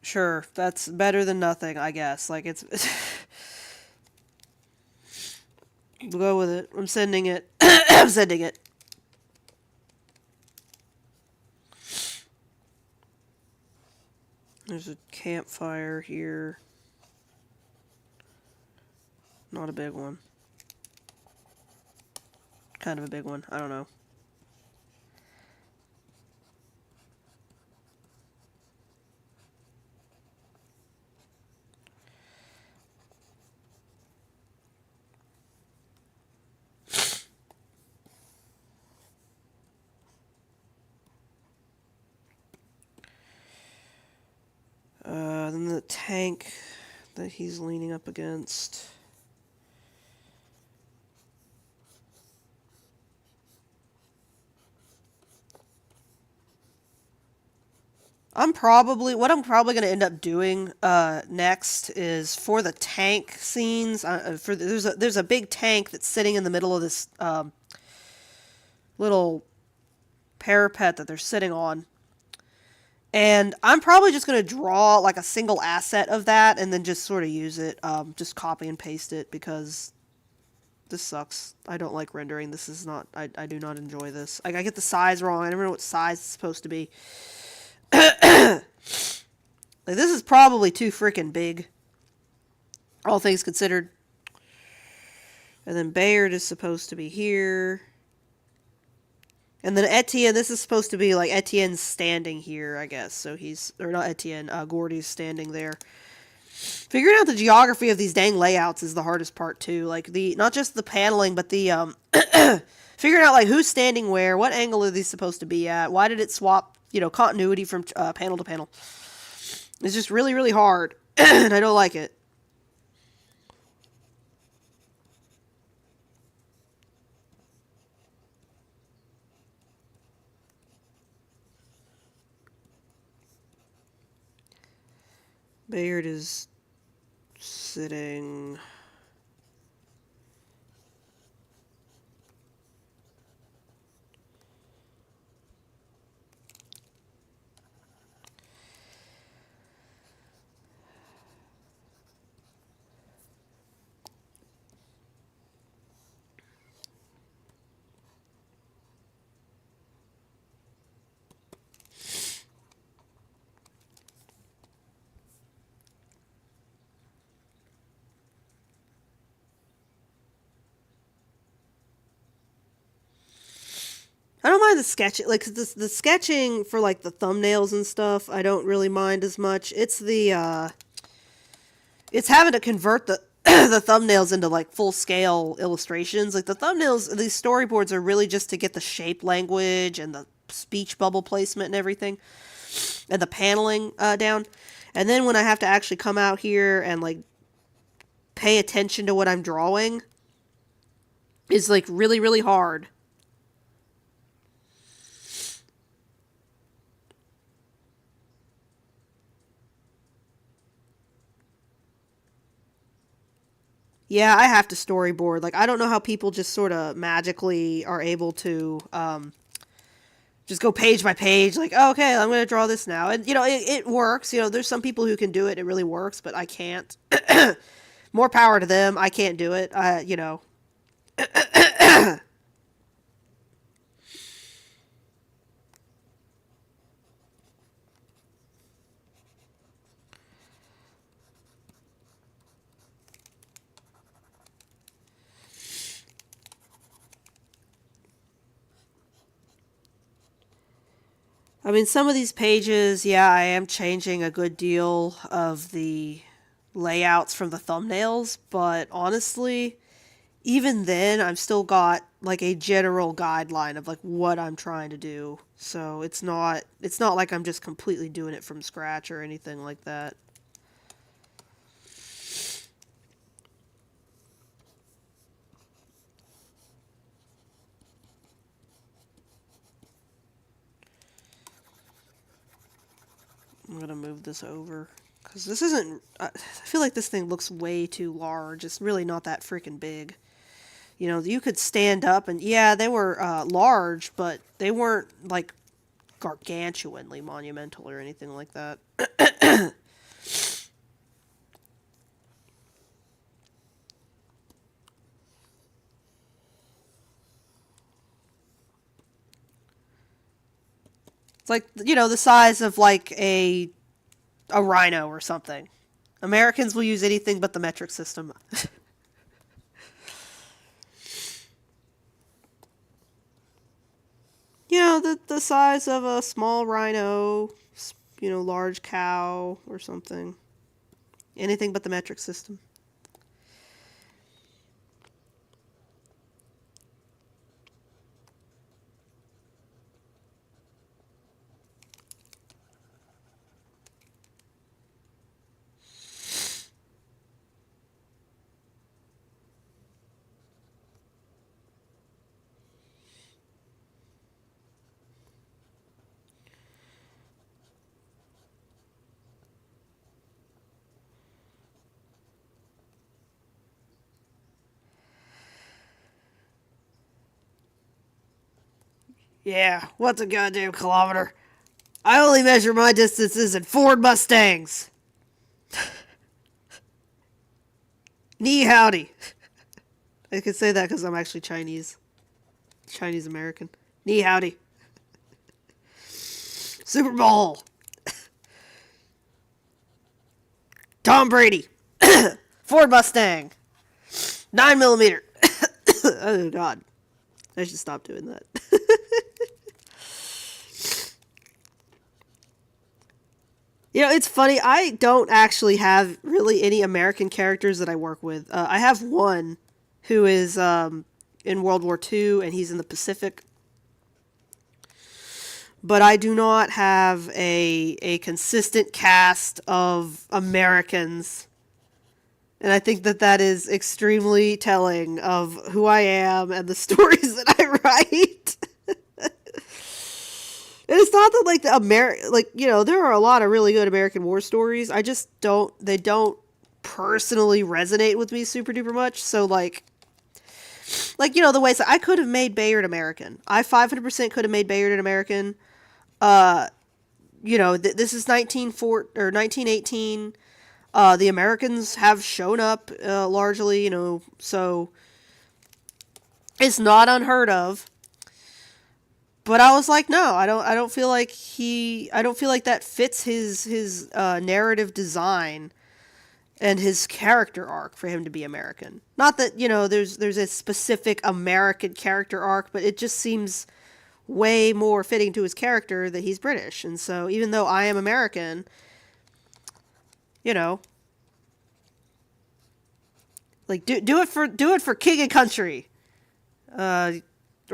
A: Sure, that's better than nothing, I guess. Like it's we'll go with it. I'm sending it. I'm sending it. There's a campfire here. Not a big one. Kind of a big one. I don't know. Then the tank that he's leaning up against. What I'm probably going to end up doing next is for the tank scenes. There's a big tank that's sitting in the middle of this little parapet that they're sitting on. And I'm probably just going to draw like a single asset of that and then just sort of use it, just copy and paste it because this sucks. I don't like rendering. This is not, I do not enjoy this. Like, I get the size wrong. I never know what size it's supposed to be. Like, this is probably too freaking big, all things considered. And then Bayard is supposed to be here. And then Etienne, this is supposed to be like Etienne's standing here, I guess. So or not Etienne, Gordy's standing there. Figuring out the geography of these dang layouts is the hardest part too. Like not just the paneling, but the figuring out like who's standing where, what angle are these supposed to be at, why did it swap, continuity from panel to panel. It's just really, really hard, and I don't like it. Bayard is sitting. I don't mind the sketching, like the sketching for like the thumbnails and stuff. I don't really mind as much. It's having to convert the the thumbnails into like full scale illustrations. Like the thumbnails, these storyboards are really just to get the shape language and the speech bubble placement and everything, and the paneling down. And then when I have to actually come out here and like pay attention to what I'm drawing, is like really, really hard. Yeah, I have to storyboard. Like, I don't know how people just sort of magically are able to just go page by page, like, oh, okay, I'm going to draw this now. And, it works. There's some people who can do it. It really works, but I can't. More power to them. I can't do it. I mean, some of these pages, yeah, I am changing a good deal of the layouts from the thumbnails, but honestly, even then, I've still got like a general guideline of like what I'm trying to do. So it's not like I'm just completely doing it from scratch or anything like that. I'm gonna move this over because this isn't. I feel like this thing looks way too large. It's really not that freaking big. You could stand up and yeah, they were large, but they weren't like gargantuanly monumental or anything like that. It's like the size of like a rhino or something. Americans will use anything but the metric system. The size of a small rhino, large cow or something. Anything but the metric system. Yeah, what's a goddamn kilometer? I only measure my distances in Ford Mustangs. Knee howdy. I can say that because I'm actually Chinese. Chinese American. Knee howdy. Super Bowl. Tom Brady. Ford Mustang. 9mm. Oh, God. I should stop doing that. It's funny. I don't actually have really any American characters that I work with. I have one who is in World War II, and he's in the Pacific. But I do not have a consistent cast of Americans. And I think that is extremely telling of who I am and the stories that I write. And it's not that like there are a lot of really good American war stories. I just they don't personally resonate with me super duper much. So the ways that I could have made Bayard American. I 500% could have made Bayard an American. This is 1918. The Americans have shown up largely, so it's not unheard of. But I was like, no, I don't feel like that fits his narrative design and his character arc for him to be American. Not that there's a specific American character arc, but it just seems way more fitting to his character that he's British. And so even though I am American, like do it for king and country, or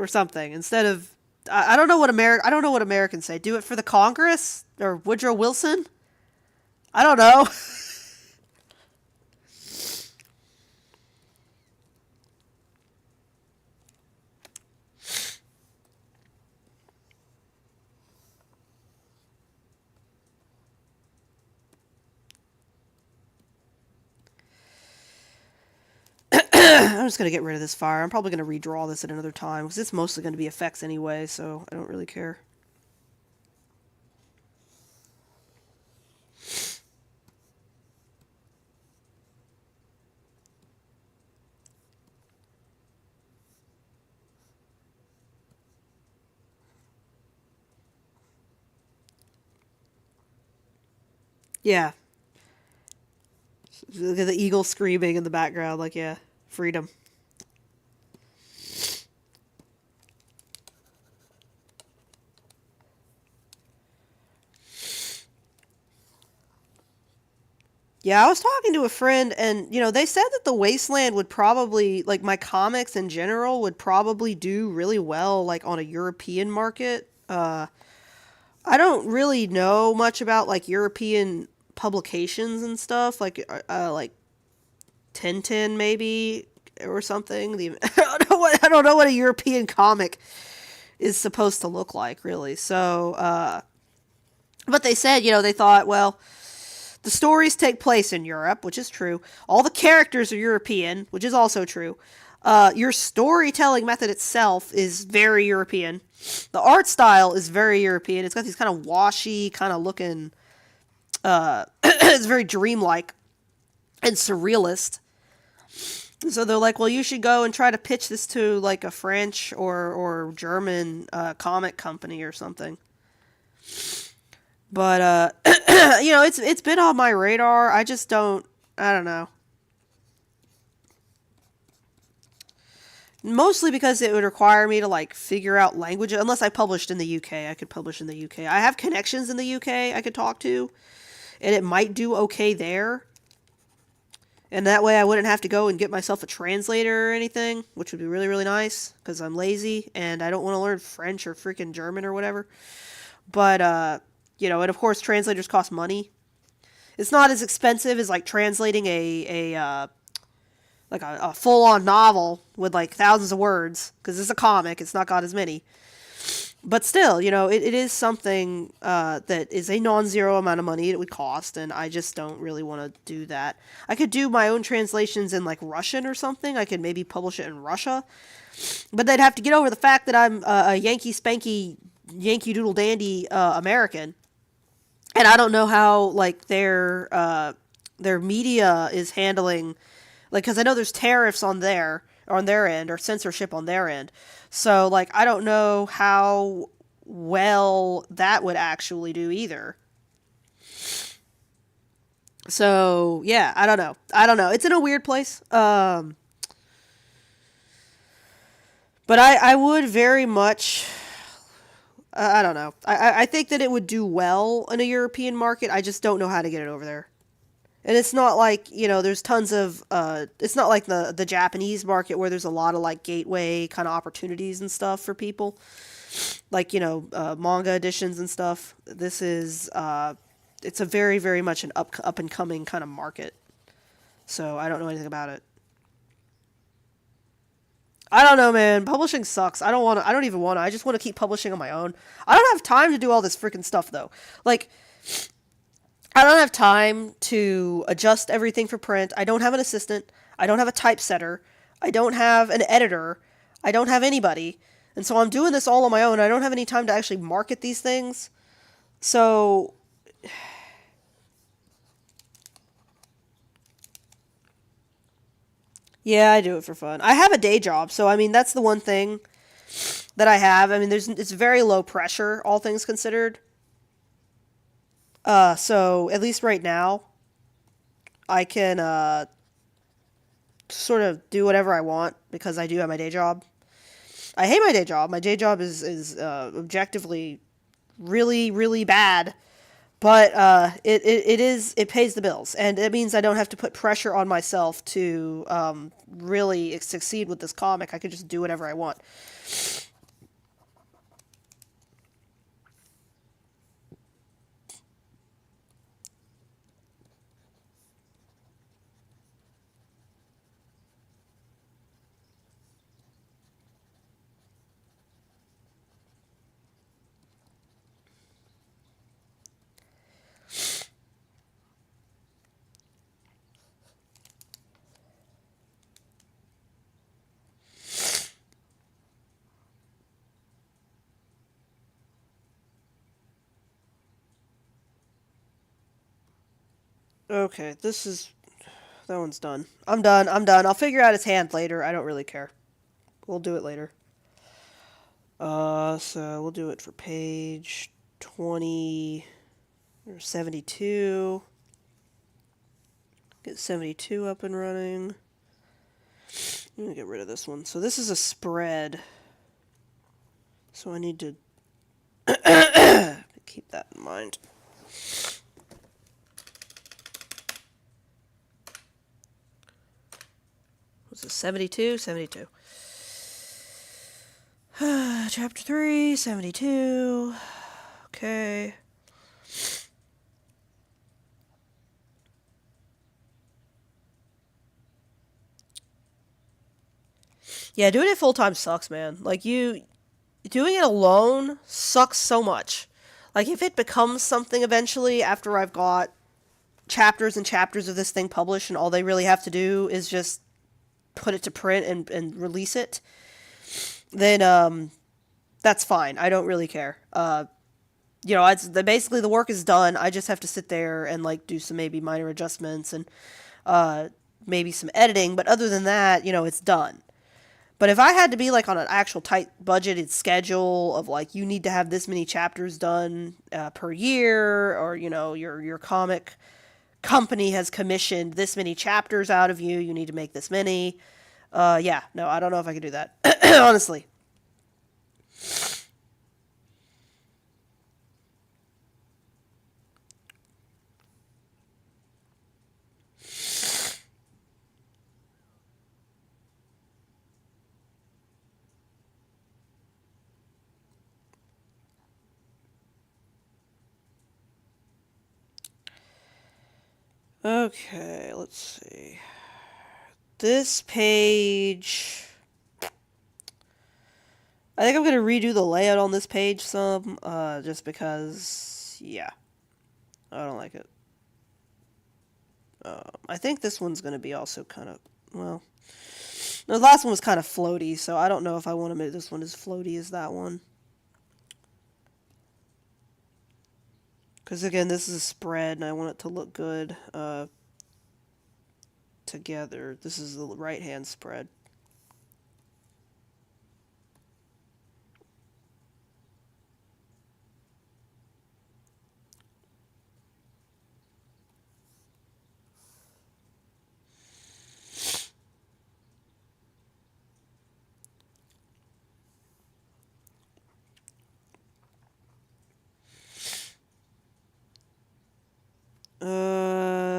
A: something instead of. I don't know what I don't know what Americans say. Do it for the Congress or Woodrow Wilson. I don't know. I'm just going to get rid of this fire. I'm probably going to redraw this at another time because it's mostly going to be effects anyway, so I don't really care. Yeah. Look at the eagle screaming in the background, like, yeah, freedom. Yeah, I was talking to a friend, and they said that the Wasteland would probably, like, my comics in general would probably do really well, like, on a European market. I don't really know much about like European publications and stuff, like Tintin maybe or something. I don't know what a European comic is supposed to look like, really. So, but they said, they thought, well, the stories take place in Europe, which is true. All the characters are European, which is also true. Your storytelling method itself is very European. The art style is very European. It's got these kind of washy, kind of looking. It's very dreamlike and surrealist. So they're like, well, you should go and try to pitch this to like a French or German comic company or something. But it's been on my radar. I just don't. I don't know. Mostly because it would require me to like figure out language. Unless I published in the UK, I could publish in the UK. I have connections in the UK I could talk to, and it might do okay there. And that way I wouldn't have to go and get myself a translator or anything, which would be really, really nice because I'm lazy and I don't want to learn French or freaking German or whatever. But, and of course, translators cost money. It's not as expensive as like translating a full on novel with like thousands of words because it's a comic, it's not got as many. But still, it is something that is a non-zero amount of money it would cost, and I just don't really want to do that. I could do my own translations in like Russian or something. I could maybe publish it in Russia, but they'd have to get over the fact that I'm a Yankee Spanky, Yankee Doodle Dandy American, and I don't know how like their media is handling, like, because I know there's tariffs on their end, or censorship on their end. So like I don't know how well that would actually do either. So yeah, I don't know. I don't know. It's in a weird place. But I would very much. I don't know. I think that it would do well in a European market. I just don't know how to get it over there. And it's not like, there's tons of, it's not like the Japanese market where there's a lot of like gateway kind of opportunities and stuff for people. Like, manga editions and stuff. This is, it's a very, very much an up and coming kind of market. So I don't know anything about it. I don't know, man. Publishing sucks. I don't want to, I don't even want to. I just want to keep publishing on my own. I don't have time to do all this freaking stuff, though. Like, I don't have time to adjust everything for print. I don't have an assistant. I don't have a typesetter. I don't have an editor. I don't have anybody. And so I'm doing this all on my own. I don't have any time to actually market these things. So, yeah, I do it for fun. I have a day job, so I mean that's the one thing that I have. I mean, it's very low pressure, all things considered. So at least right now, I can sort of do whatever I want because I do have my day job. I hate my day job. My day job is objectively really really bad, but it pays the bills, and it means I don't have to put pressure on myself to really succeed with this comic. I could just do whatever I want. Okay, that one's done. I'm done. I'm done. I'll figure out his hand later. I don't really care. We'll do it later. So we'll do it for page 20 or 72. Get 72 up and running. I'm gonna get rid of this one. So this is a spread. So I need to keep that in mind. What's this? 72? 72. Chapter 3, 72. Okay. Yeah, doing it full time sucks, man. Like, doing it alone sucks so much. Like, if it becomes something eventually after I've got chapters and chapters of this thing published and all they really have to do is just put it to print and release it, then, that's fine. I don't really care. It's basically the work is done. I just have to sit there and, like, do some maybe minor adjustments and, maybe some editing. But other than that, it's done. But if I had to be like on an actual tight budgeted schedule of like you need to have this many chapters done per year, or your comic company has commissioned this many chapters out of you, you need to make this many. Yeah, no, I don't know if I could do that. Honestly. Okay, let's see. This page. I think I'm going to redo the layout on this page some, just because, yeah, I don't like it. I think this one's going to be also kind of, well, no, the last one was kind of floaty, so I don't know if I want to make this one as floaty as that one. Because, again, this is a spread, and I want it to look good together. This is the right-hand spread.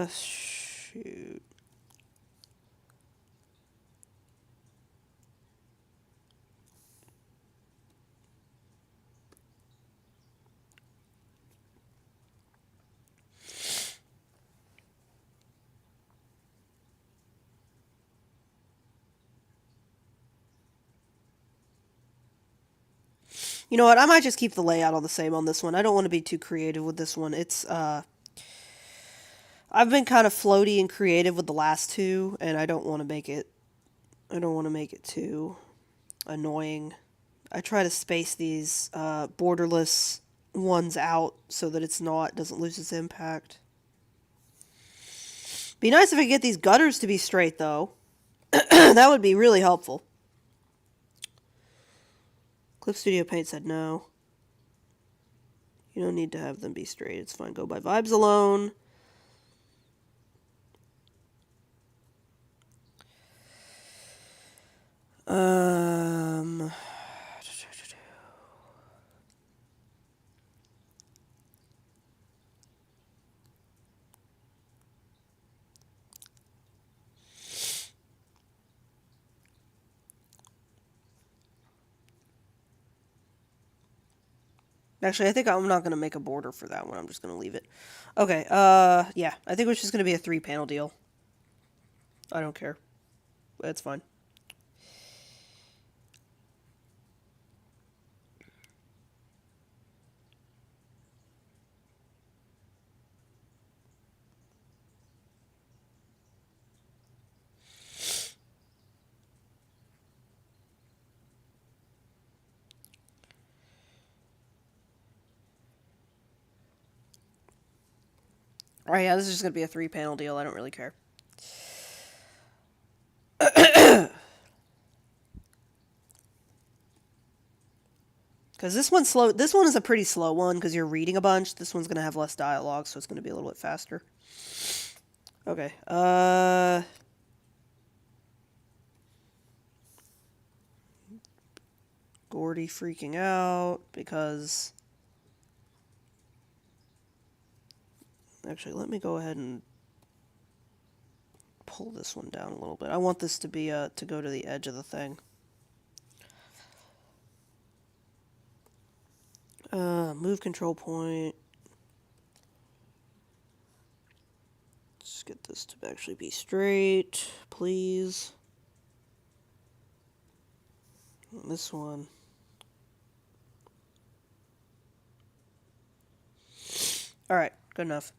A: Shoot. You know what? I might just keep the layout all the same on this one. I don't want to be too creative with this one. I've been kind of floaty and creative with the last two, and I don't want to make it too annoying. I try to space these borderless ones out so that doesn't lose its impact. Be nice if I could get these gutters to be straight, though. That would be really helpful. Clip Studio Paint said no. You don't need to have them be straight. It's fine. Go by vibes alone. Actually, I think I'm not going to make a border for that one. I'm just going to leave it. Okay, yeah. I think it's just going to be a 3-panel deal. I don't care. It's fine. Alright, yeah, this is just going to be a 3-panel deal. I don't really care. Because this one's slow. This one is a pretty slow one because you're reading a bunch. This one's going to have less dialogue, so it's going to be a little bit faster. Okay. Gordy freaking out because... Actually, let me go ahead and pull this one down a little bit. I want this to be, to go to the edge of the thing. Move control point. Let's get this to actually be straight, please. And this one. Alright, good enough.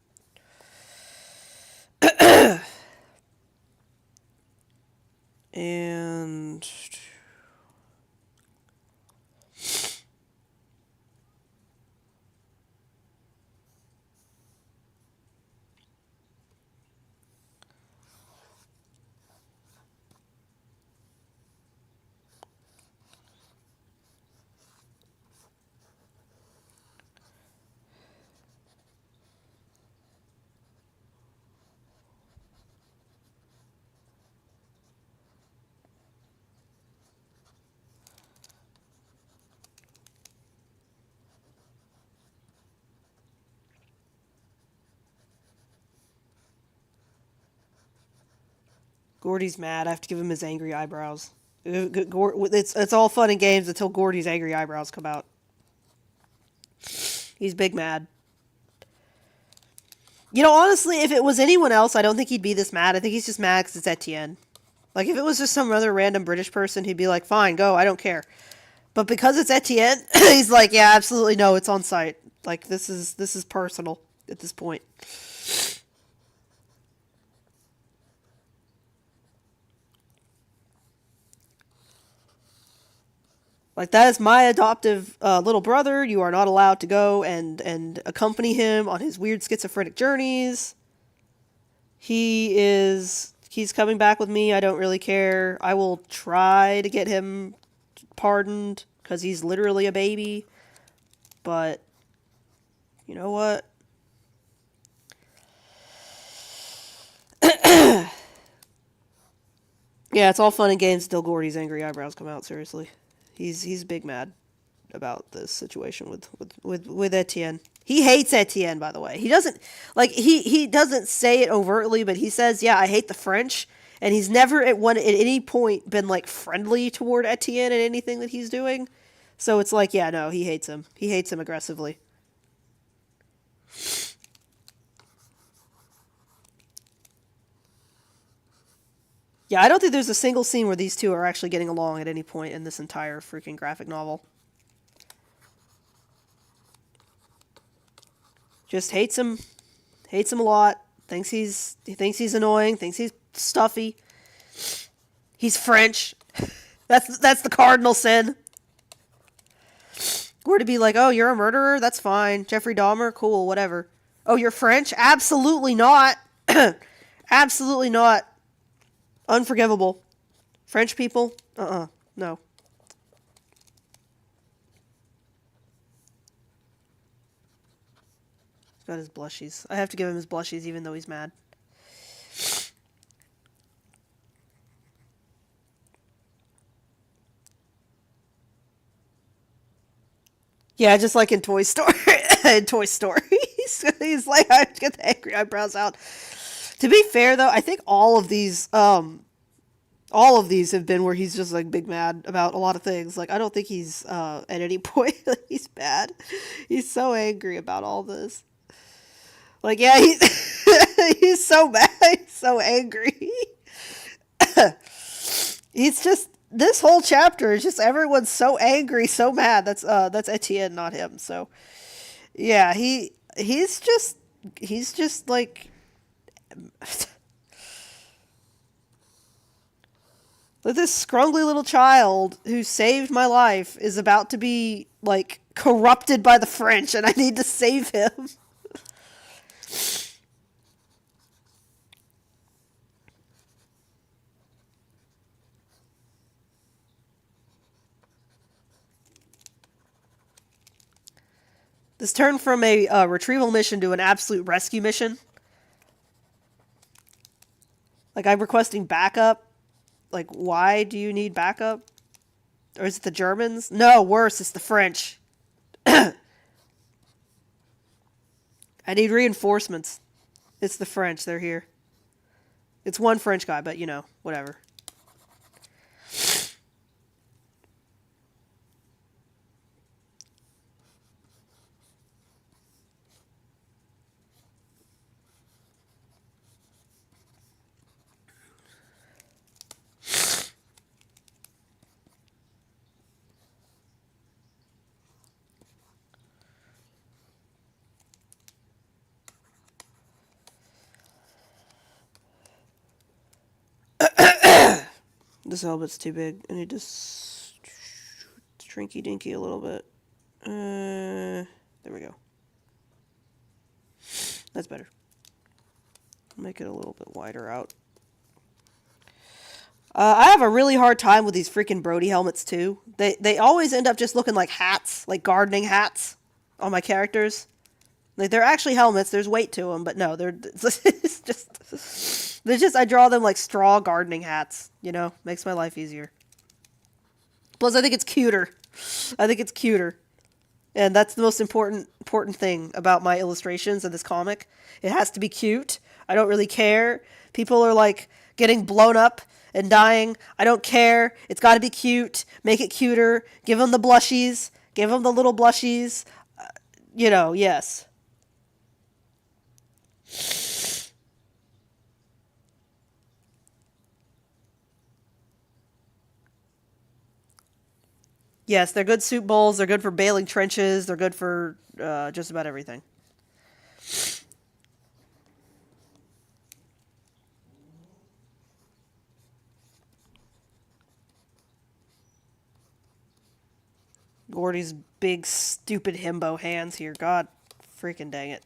A: And... Gordy's mad. I have to give him his angry eyebrows. It's all fun and games until Gordy's angry eyebrows come out. He's big mad. You know, honestly, if it was anyone else, I don't think he'd be this mad. I think he's just mad because it's Etienne. Like, if it was just some other random British person, he'd be like, fine, go, I don't care. But because it's Etienne, he's like, yeah, absolutely no, it's on site. Like, this is personal at this point. Like, that is my adoptive little brother. You are not allowed to go and accompany him on his weird schizophrenic journeys. He's coming back with me. I don't really care. I will try to get him pardoned because he's literally a baby. But, you know what? Yeah, it's all fun and games until Gordy's angry eyebrows come out, seriously. He's big mad about this situation with Etienne. He hates Etienne, by the way. He doesn't he doesn't say it overtly, but he says, "Yeah, I hate the French," and he's never at any point been like friendly toward Etienne in anything that he's doing. So it's like, yeah, no, he hates him. He hates him aggressively. Yeah, I don't think there's a single scene where these two are actually getting along at any point in this entire freaking graphic novel. Just hates him a lot. He thinks he's annoying. Thinks he's stuffy. He's French. That's the cardinal sin. Or to be like, oh, you're a murderer? That's fine. Jeffrey Dahmer? Cool, whatever. Oh, you're French? Absolutely not. Absolutely not. Unforgivable. French people? No. He's got his blushies. I have to give him his blushies even though he's mad. Yeah, just like in Toy Story. In Toy Story. He's like, I have to get the angry eyebrows out. To be fair, though, I think all of these have been where he's just like big mad about a lot of things. Like, I don't think he's at any point he's bad. He's so angry about all this. Like, yeah, he's so mad. He's so angry. He's just, this whole chapter is just everyone's so angry, so mad. That's Etienne, not him. So, yeah, he's just like. This scrungly little child who saved my life is about to be, like, corrupted by the French, and I need to save him. This turned from a retrieval mission to an absolute rescue mission. Like, I'm requesting backup. Like, why do you need backup? Or is it the Germans? No, worse, it's the French. I need reinforcements. It's the French, they're here. It's one French guy, but you know, whatever. This helmet's too big. I need to shrinky dinky a little bit. There we go. That's better. Make it a little bit wider out. I have a really hard time with these freaking Brody helmets too. They always end up just looking like hats, like gardening hats on my characters. Like, they're actually helmets. There's weight to them, but no, it's just I draw them like straw gardening hats. You know, makes my life easier. Plus, I think it's cuter. And that's the most important thing about my illustrations in this comic. It has to be cute. I don't really care. People are like getting blown up and dying. I don't care. It's got to be cute. Make it cuter. Give them the blushies. Give them the little blushies. You know, yes. Yes, they're good soup bowls. They're good for bailing trenches. They're good for just about everything. Gordy's big, stupid himbo hands here. God freaking dang it.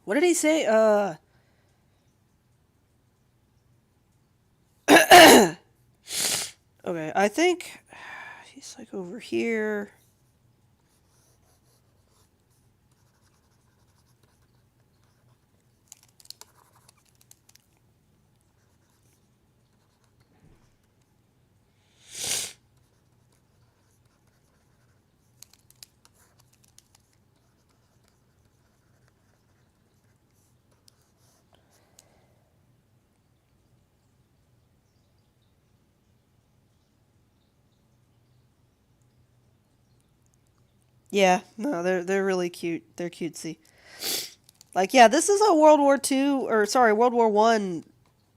A: What did he say? Okay, I think he's like over here. Yeah, no, they're really cute. They're cutesy. Like, yeah, this is a World War One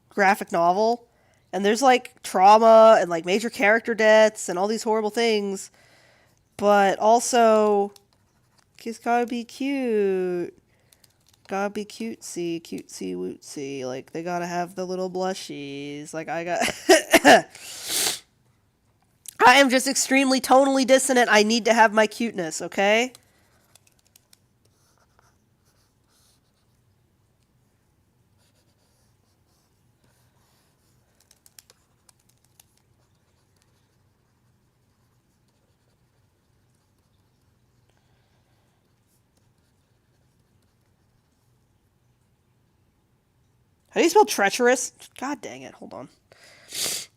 A: graphic novel, and there's like trauma and like major character deaths and all these horrible things, but also it's gotta be cute. Gotta be cutesy wootsy. Like, they gotta have the little blushies. Like, I got. I am just extremely tonally dissonant. I need to have my cuteness, okay? How do you spell treacherous? God dang it! Hold on.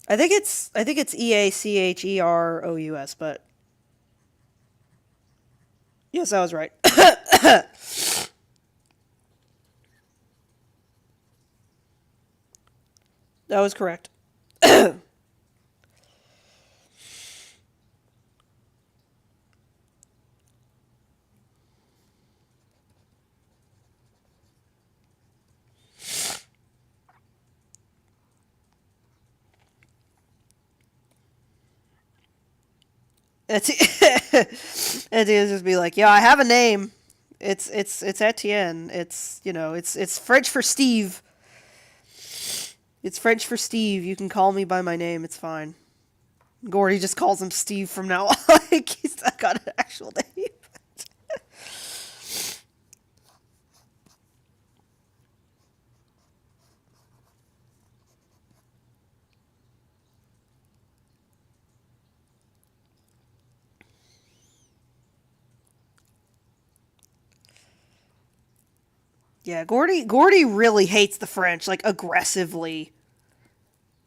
A: I think it's EACHEROUS, but yes, I was right. That was correct. Etienne's just be like, yeah, I have a name. It's Etienne. It's, you know, it's French for Steve. It's French for Steve. You can call me by my name. It's fine. Gordy just calls him Steve from now on. Like he's not got an actual name. Yeah, Gordy really hates the French, like aggressively.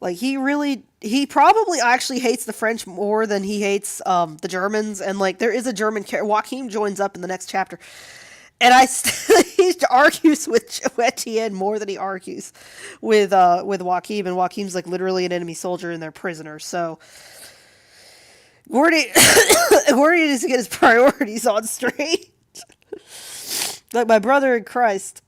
A: Like he probably actually hates the French more than he hates the Germans. And like there is a German character. Joachim joins up in the next chapter, and he argues with Etienne more than he argues with Joachim, and Joachim's like literally an enemy soldier and they're prisoners. So Gordy Gordy needs to get his priorities on straight. Like my brother in Christ.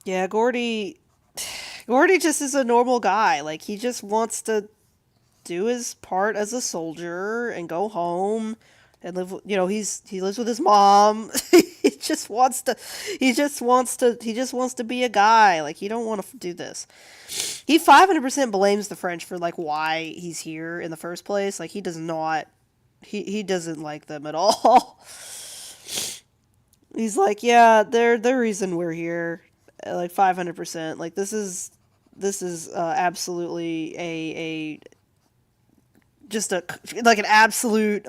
A: Yeah, Gordy just is a normal guy. Like he just wants to do his part as a soldier and go home and live. He lives with his mom. He just wants to be a guy. Like he don't want to do this. He 500% blames the French for like why he's here in the first place. Like he does not. He doesn't like them at all. He's like, yeah, they're the reason we're here. Like 500%. Like this is absolutely a just a like an absolute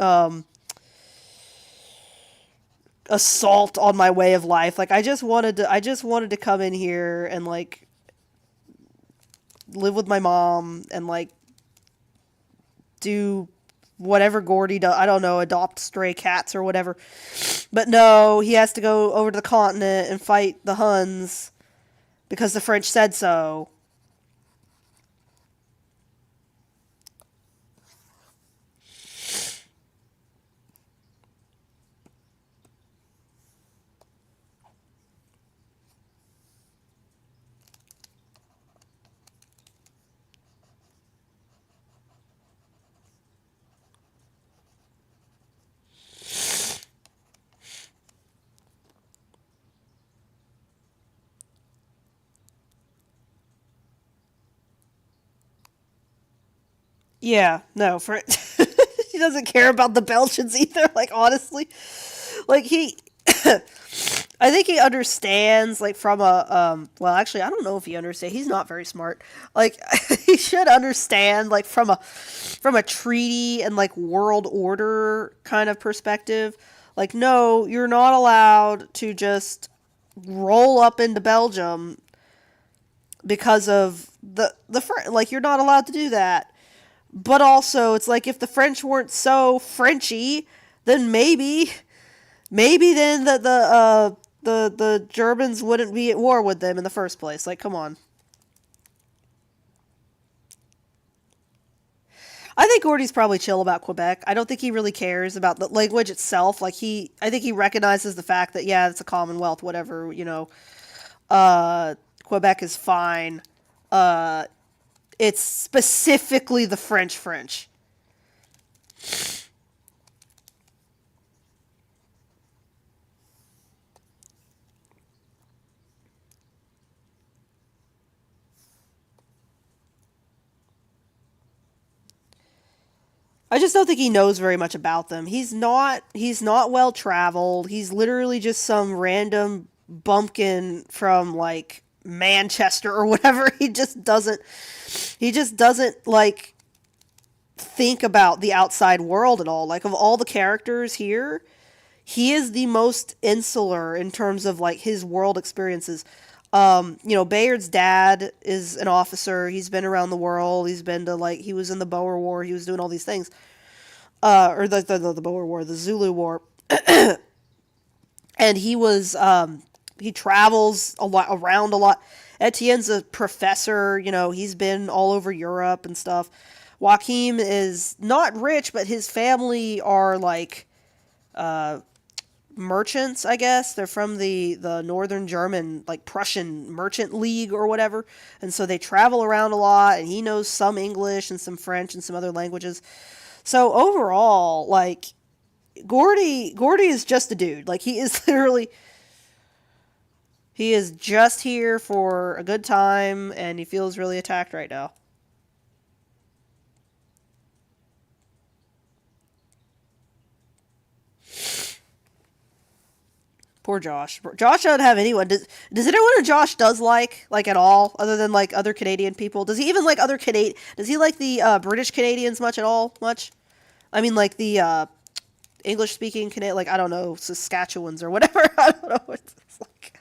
A: assault on my way of life. Like I just wanted to come in here and like live with my mom and like do whatever Gordy does. I don't know, adopt stray cats or whatever. But no, he has to go over to the continent and fight the Huns because the French said so. Yeah, no, for he doesn't care about the Belgians either. Like honestly, like he, I think he understands like from a Well, actually, I don't know if he understands. He's not very smart. Like he should understand like from a treaty and like world order kind of perspective. Like no, you're not allowed to just roll up into Belgium because of like you're not allowed to do that. But also, it's like if the French weren't so Frenchy, then maybe then the Germans wouldn't be at war with them in the first place. Like, come on. I think Gordy's probably chill about Quebec. I don't think he really cares about the language itself. I think he recognizes the fact that yeah, it's a Commonwealth, whatever. Quebec is fine. Uh, it's specifically the French. I just don't think he knows very much about them. He's not well traveled. He's literally just some random bumpkin from like Manchester or whatever. He just doesn't like think about the outside world at all. Like of all the characters here, he is the most insular in terms of like his world experiences. Bayard's dad is an officer. He's been around the world. He's been to like he was in the Boer War. He was doing all these things. Or the Boer War, the Zulu War, and he travels a lot around a lot. Etienne's a professor, he's been all over Europe and stuff. Joachim is not rich, but his family are like uh, merchants, I guess. They're from the northern German, like Prussian Merchant League or whatever. And so they travel around a lot, and he knows some English and some French and some other languages. So overall, like Gordy is just a dude. Like he is literally he is just here for a good time, and he feels really attacked right now. Poor Josh. Josh doesn't have anyone. Does anyone who Josh does like at all, other than like other Canadian people? Does he even like other Canadian? Does he like the British Canadians much at all? Much? I mean, like the English speaking Canadian, like I don't know, Saskatchewans or whatever. I don't know what it's like.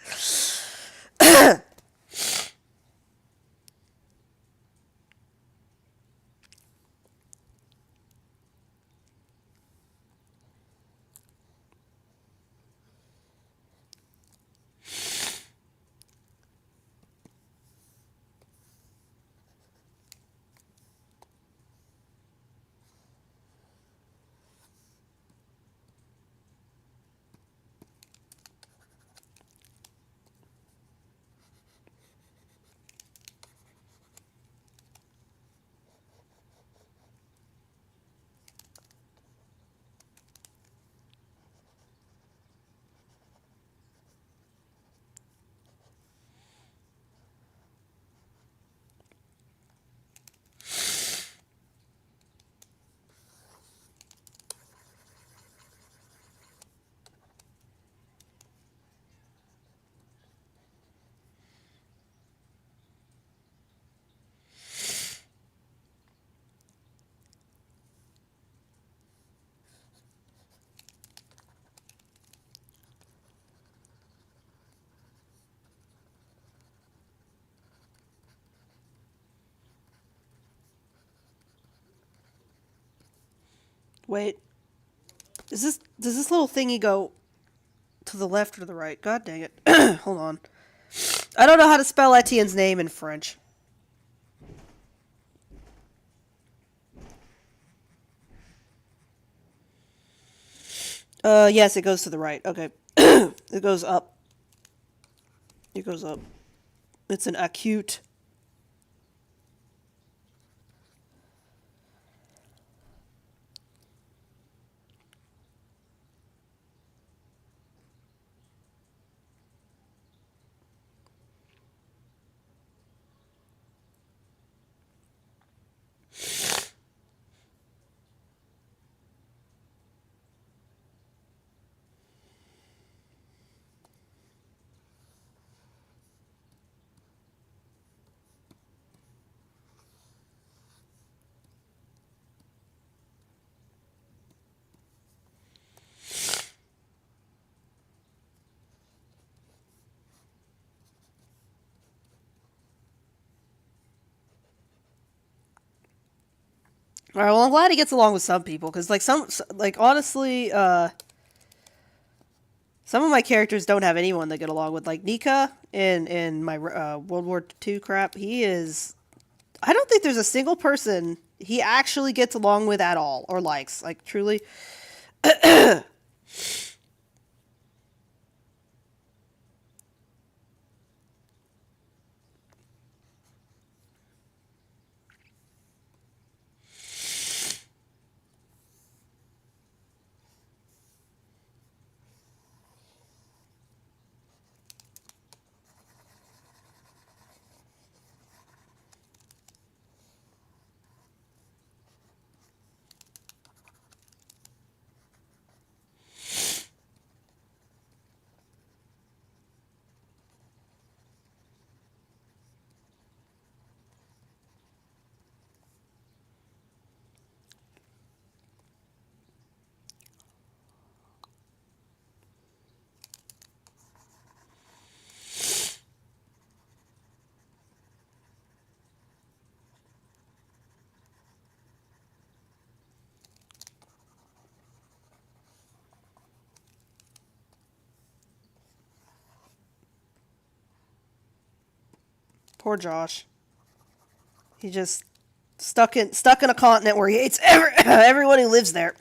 A: Wait, does this little thingy go to the left or the right? God dang it! Hold on. I don't know how to spell Etienne's name in French. Yes, it goes to the right. Okay, it goes up. It goes up. It's an acute. All right. Well, I'm glad he gets along with some people because, like honestly, some of my characters don't have anyone to get along with. Like Nika in my World War II crap, he is. I don't think there's a single person he actually gets along with at all or likes. Like truly. Poor Josh. He just stuck in a continent where he hates everyone who lives there.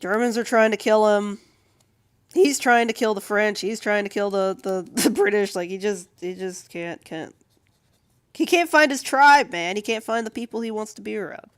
A: Germans are trying to kill him. He's trying to kill the French. He's trying to kill the British. Like he just can't. He can't find his tribe, man. He can't find the people he wants to be around.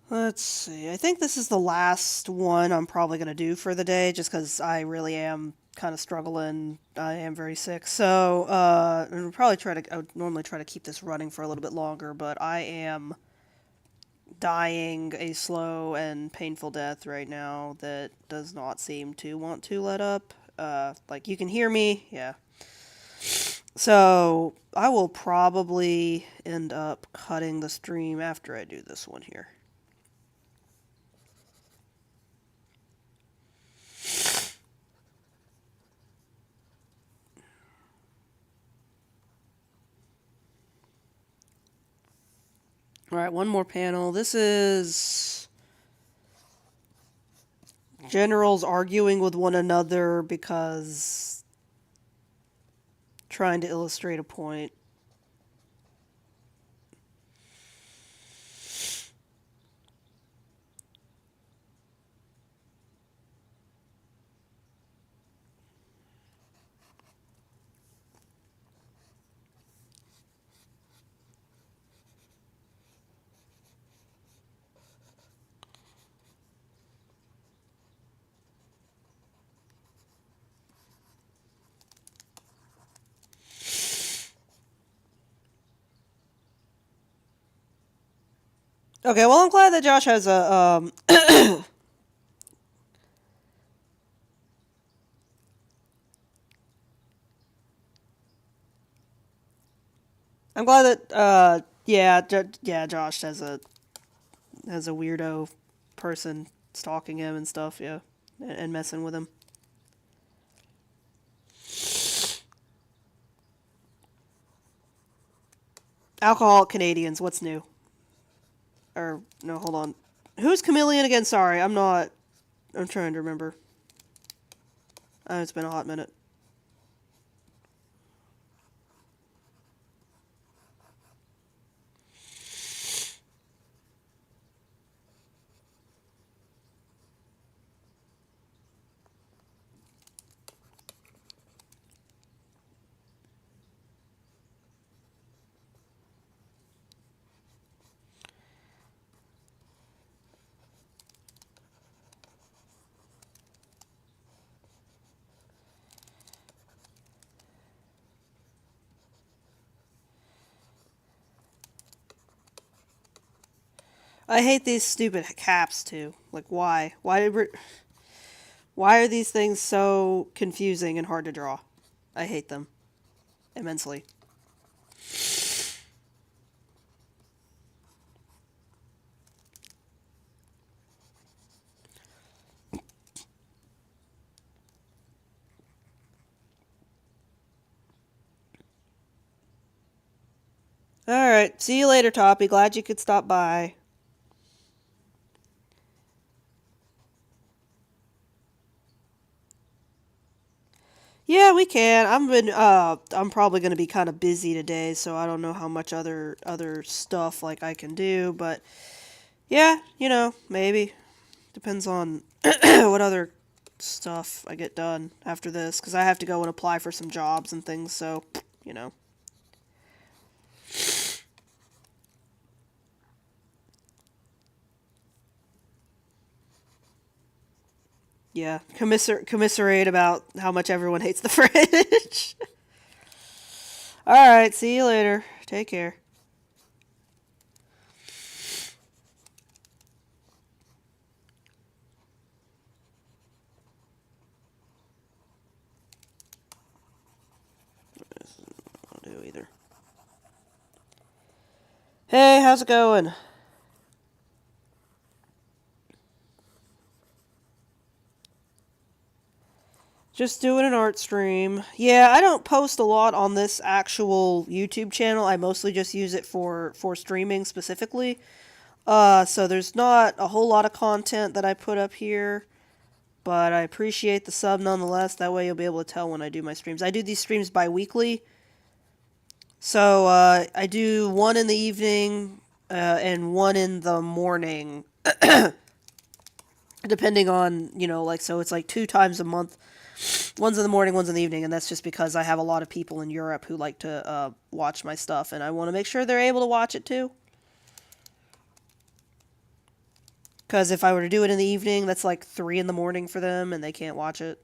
A: Let's see. I think this is the last one I'm probably going to do for the day just because I really am kind of struggling. I am very sick. So, I would normally try to keep this running for a little bit longer, but I am dying a slow and painful death right now that does not seem to want to let up. Like, you can hear me? Yeah. So, I will probably end up cutting the stream after I do this one here. Alright, one more panel. This is generals arguing with one another because trying to illustrate a point. Okay, well, I'm glad that Josh has a, I'm glad that, yeah, Josh has a weirdo person stalking him and stuff, yeah, and messing with him. Alcoholic Canadians, what's new? Or, no, hold on. Who's Chameleon again? Sorry, I'm trying to remember. It's been a hot minute. I hate these stupid caps too. Like, why? Why are these things so confusing and hard to draw? I hate them immensely. Alright, see you later, Toppy. Glad you could stop by. Yeah, we can. I'm probably gonna be kind of busy today, so I don't know how much other stuff like I can do, but yeah, maybe. Depends on what other stuff I get done after this, because I have to go and apply for some jobs and things, so, you know. Yeah, commiserate about how much everyone hates the fridge. Alright, see you later. Take care. I don't do either. Hey, how's it going? Just doing an art stream. Yeah, I don't post a lot on this actual YouTube channel. I mostly just use it for streaming specifically. So there's not a whole lot of content that I put up here, but I appreciate the sub nonetheless. That way you'll be able to tell when I do my streams. I do these streams bi-weekly. So I do one in the evening and one in the morning, depending on, so it's like 2 times a month. One's in the morning, one's in the evening, and that's just because I have a lot of people in Europe who like to watch my stuff, and I want to make sure they're able to watch it too. Because if I were to do it in the evening, that's like 3 in the morning for them, and they can't watch it.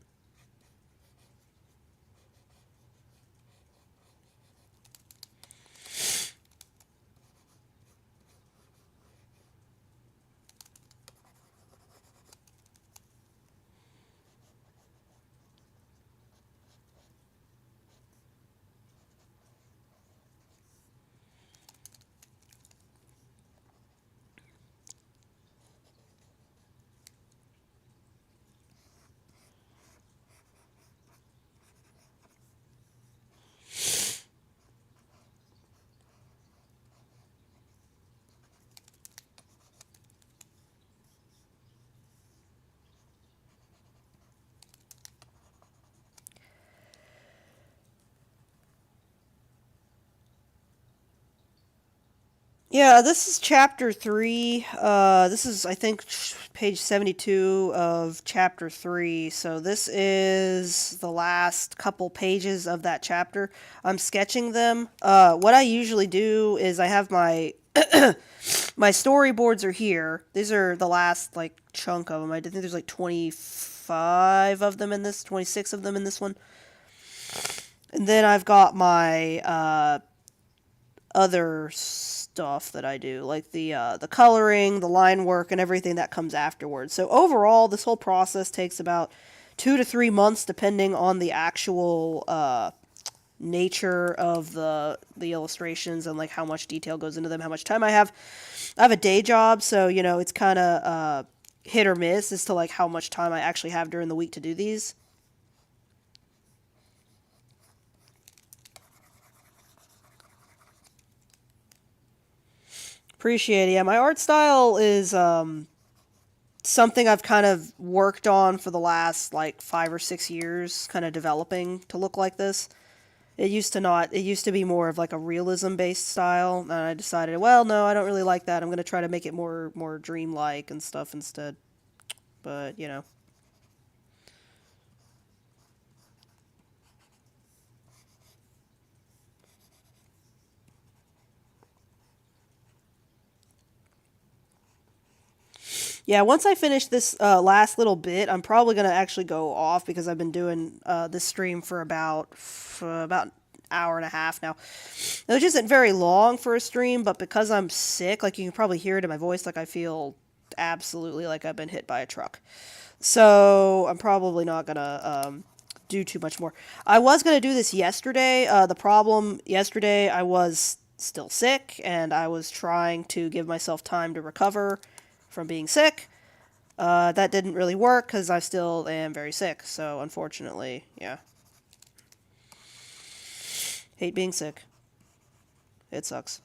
A: Yeah, this is chapter 3. This is, I think, page 72 of chapter 3. So this is the last couple pages of that chapter. I'm sketching them. What I usually do is I have my my storyboards are here. These are the last like chunk of them. I think there's like 25 of them in this, 26 of them in this one. And then I've got my other stuff that I do, like the coloring, the line work, and everything that comes afterwards. So overall, this whole process takes about 2 to 3 months, depending on the actual nature of the illustrations and like how much detail goes into them, how much time I have. I have a day job, so it's kind of hit or miss as to like how much time I actually have during the week to do these. Appreciate it. Yeah, my art style is something I've kind of worked on for the last like 5 or 6 years, kind of developing to look like this. It used to be more of like a realism based style, and I decided, well, no, I don't really like that. I'm going to try to make it more dreamlike and stuff instead. But, yeah, once I finish this last little bit, I'm probably going to actually go off because I've been doing this stream for about hour and a half now, which isn't very long for a stream, but because I'm sick, like you can probably hear it in my voice, like I feel absolutely like I've been hit by a truck. So I'm probably not gonna do too much more. I was gonna do this yesterday. The problem yesterday, I was still sick, and I was trying to give myself time to recover from being sick. That didn't really work because I still am very sick. So unfortunately, yeah, hate being sick. It sucks.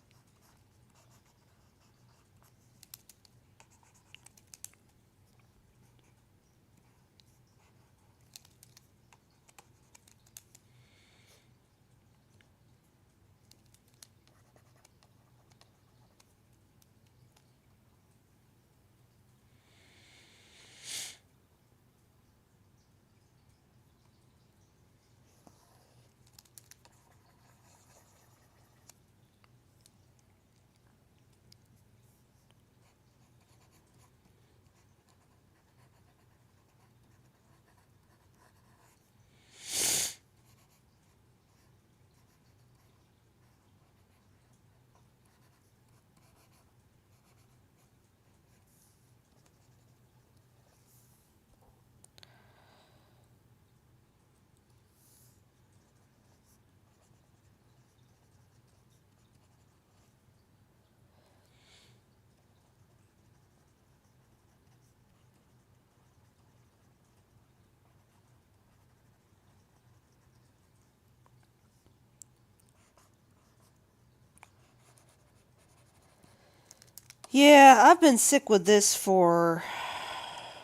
A: Yeah, I've been sick with this for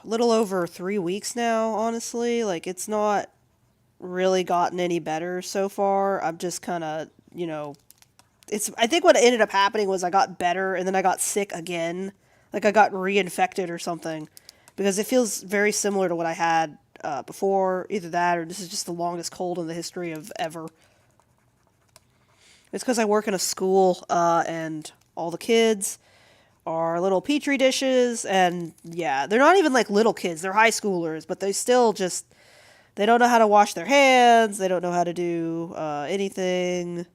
A: a little over 3 weeks now, honestly. Like, it's not really gotten any better so far. I'm just kind of, I think what ended up happening was I got better and then I got sick again. Like, I got reinfected or something. Because it feels very similar to what I had before. Either that or this is just the longest cold in the history of ever. It's because I work in a school and all the kids are little petri dishes, and yeah, they're not even like little kids, they're high schoolers, but they still just, they don't know how to wash their hands, they don't know how to do anything.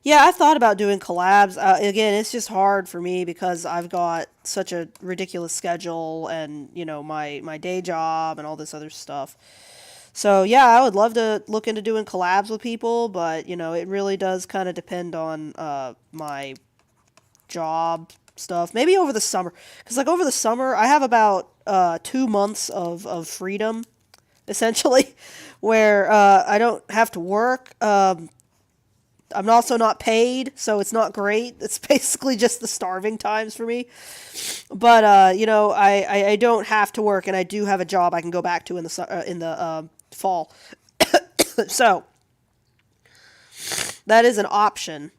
A: Yeah, I've thought about doing collabs. Again, it's just hard for me because I've got such a ridiculous schedule and, my day job and all this other stuff. So, yeah, I would love to look into doing collabs with people, but, it really does kind of depend on my job stuff. Maybe over the summer, because like over the summer, I have about 2 months of freedom, essentially, where I don't have to work. I'm also not paid, so it's not great. It's basically just the starving times for me. But I don't have to work, and I do have a job I can go back to in the fall. So that is an option.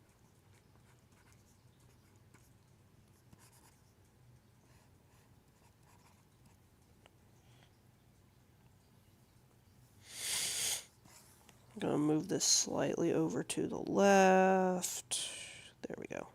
A: I'm gonna move this slightly over to the left. There we go.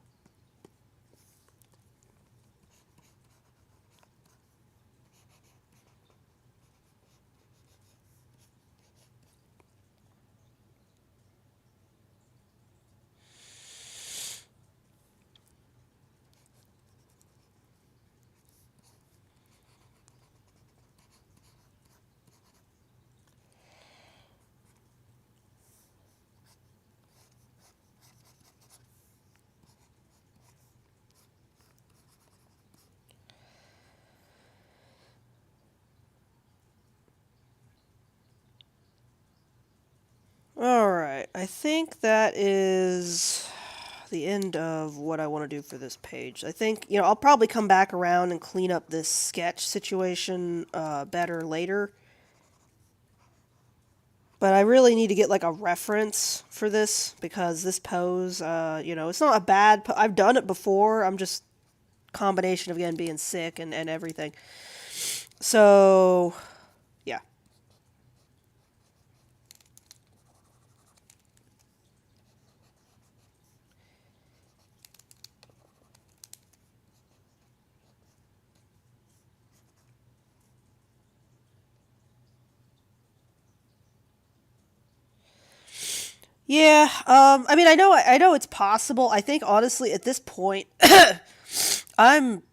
A: Alright, I think that is the end of what I want to do for this page. I think, I'll probably come back around and clean up this sketch situation better later. But I really need to get like a reference for this because this pose, it's not a bad I've done it before. I'm just combination of again being sick and everything. So, yeah. Yeah, I mean, I know it's possible. I think honestly, at this point, I'm,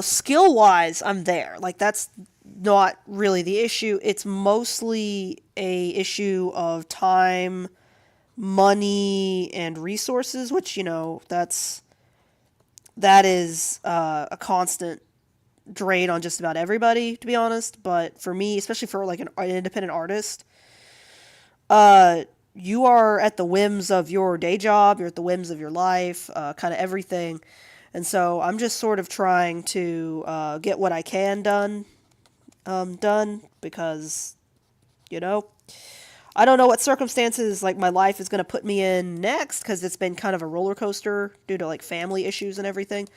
A: skill wise, I'm there. Like that's not really the issue. It's mostly a issue of time, money, and resources, which that is a constant drain on just about everybody, to be honest. But for me, especially for like an independent artist, uh, you are at the whims of your day job, you're at the whims of your life, kind of everything. And so I'm just sort of trying to get what I can done because, you know, I don't know what circumstances like my life is going to put me in next because it's been kind of a roller coaster due to like family issues and everything.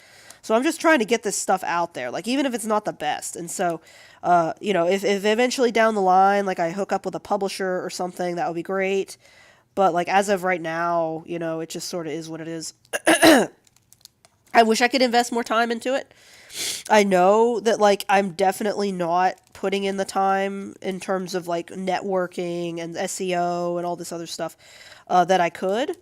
A: So I'm just trying to get this stuff out there, like even if it's not the best. And so, if eventually down the line, like I hook up with a publisher or something, that would be great. But like as of right now, it just sort of is what it is. I wish I could invest more time into it. I know that like I'm definitely not putting in the time in terms of like networking and SEO and all this other stuff that I could.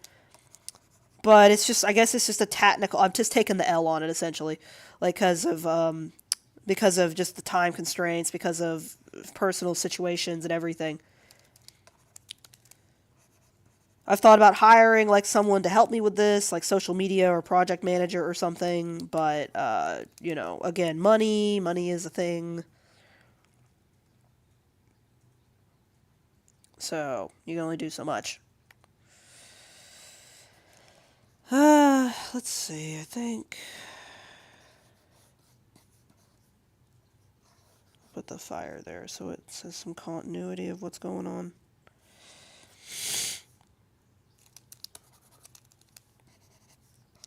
A: But it's just, I guess it's just a technical. I'm just taking the L on it essentially, like because of just the time constraints, because of personal situations and everything. I've thought about hiring like someone to help me with this, like social media or project manager or something. But again, money is a thing. So you can only do so much. let's see, I think... Put the fire there so it says some continuity of what's going on.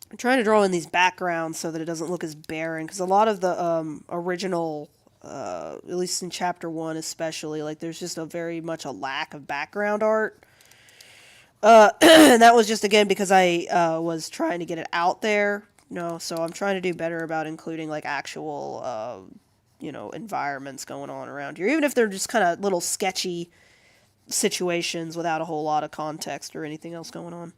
A: I'm trying to draw in these backgrounds so that it doesn't look as barren, because a lot of the original, at least in chapter 1 especially, like there's just a very much a lack of background art. And that was just again because I was trying to get it out there, so I'm trying to do better about including like actual environments going on around here, even if they're just kind of little sketchy situations without a whole lot of context or anything else going on.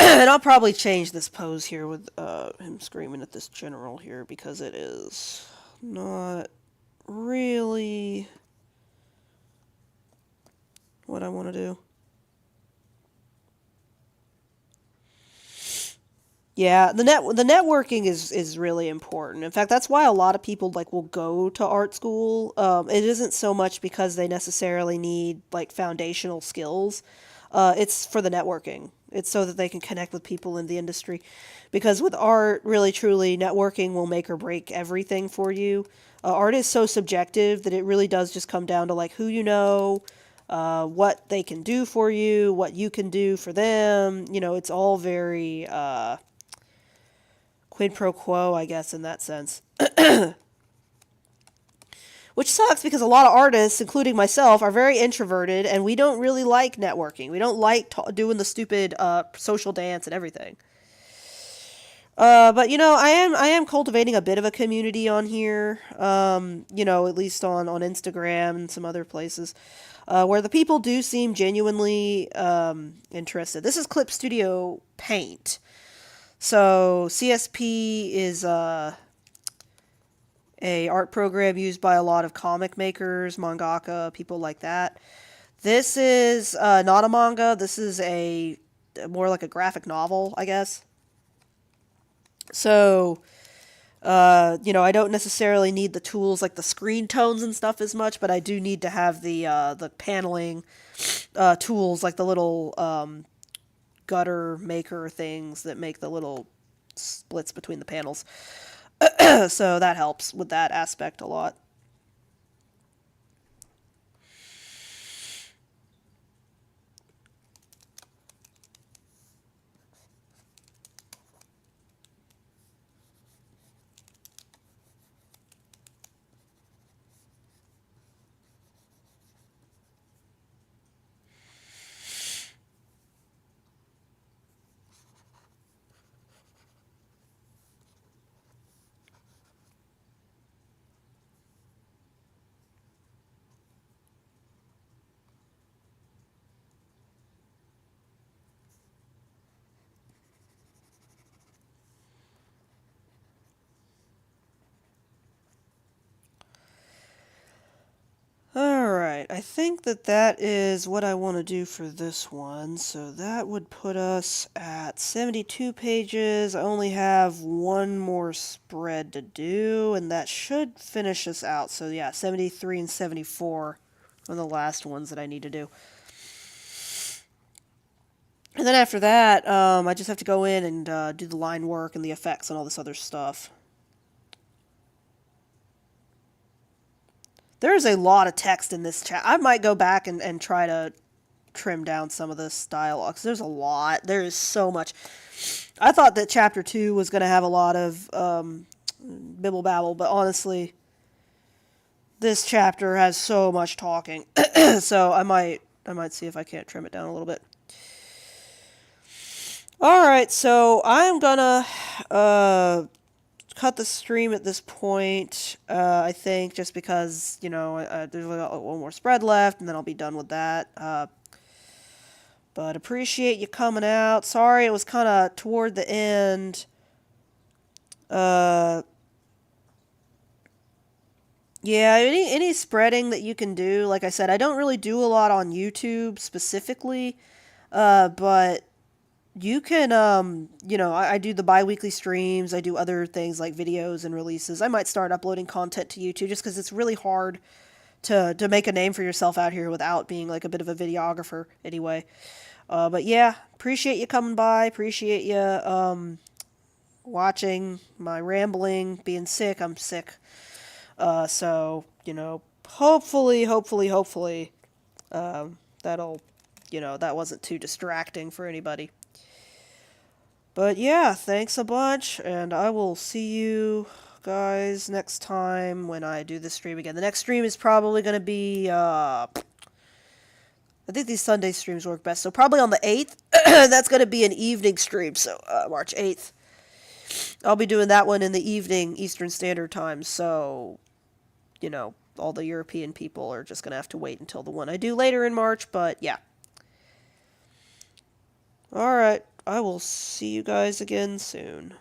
A: And I'll probably change this pose here with him screaming at this general here, because it is not really what I want to do. Yeah, the networking is really important. In fact, that's why a lot of people like will go to art school. It isn't so much because they necessarily need like foundational skills. It's for the networking. It's so that they can connect with people in the industry. Because with art, really truly, networking will make or break everything for you. Art is so subjective that it really does just come down to like who you know, what they can do for you, what you can do for them. It's all very quid pro quo, I guess, in that sense. Which sucks because a lot of artists, including myself, are very introverted, and we don't really like networking. We don't like doing the stupid social dance and everything. But I am cultivating a bit of a community on here. At least on Instagram and some other places, where the people do seem genuinely interested. This is Clip Studio Paint. So CSP is a art program used by a lot of comic makers, mangaka, people like that. This is not a manga. This is a more like a graphic novel, I guess. So, I don't necessarily need the tools like the screen tones and stuff as much, but I do need to have the paneling tools like the little gutter maker things that make the little splits between the panels. So that helps with that aspect a lot. Alright, I think that is what I want to do for this one. So that would put us at 72 pages. I only have one more spread to do, and that should finish us out. So yeah, 73 and 74 are the last ones that I need to do. And then after that, I just have to go in and do the line work and the effects and all this other stuff. There's a lot of text in this chat. I might go back and try to trim down some of this dialogue, because there's a lot. There is so much. I thought that chapter 2 was going to have a lot of bibble babble, but honestly, this chapter has so much talking. So I might see if I can't trim it down a little bit. Alright, so I'm gonna cut the stream at this point, I think, just because, there's one more spread left, and then I'll be done with that. But appreciate you coming out. Sorry it was kind of toward the end. Yeah, any spreading that you can do. Like I said, I don't really do a lot on YouTube specifically, but you can, I do the bi-weekly streams. I do other things like videos and releases. I might start uploading content to YouTube just because it's really hard to make a name for yourself out here without being like a bit of a videographer anyway. But yeah, appreciate you coming by. Appreciate you watching my rambling, being sick. I'm sick. So, hopefully, that'll, that wasn't too distracting for anybody. But yeah, thanks a bunch, and I will see you guys next time when I do the stream again. The next stream is probably going to be, I think these Sunday streams work best, so probably on the 8th. That's going to be an evening stream, so March 8th. I'll be doing that one in the evening, Eastern Standard Time, so, all the European people are just going to have to wait until the one I do later in March, but yeah. Alright, I will see you guys again soon.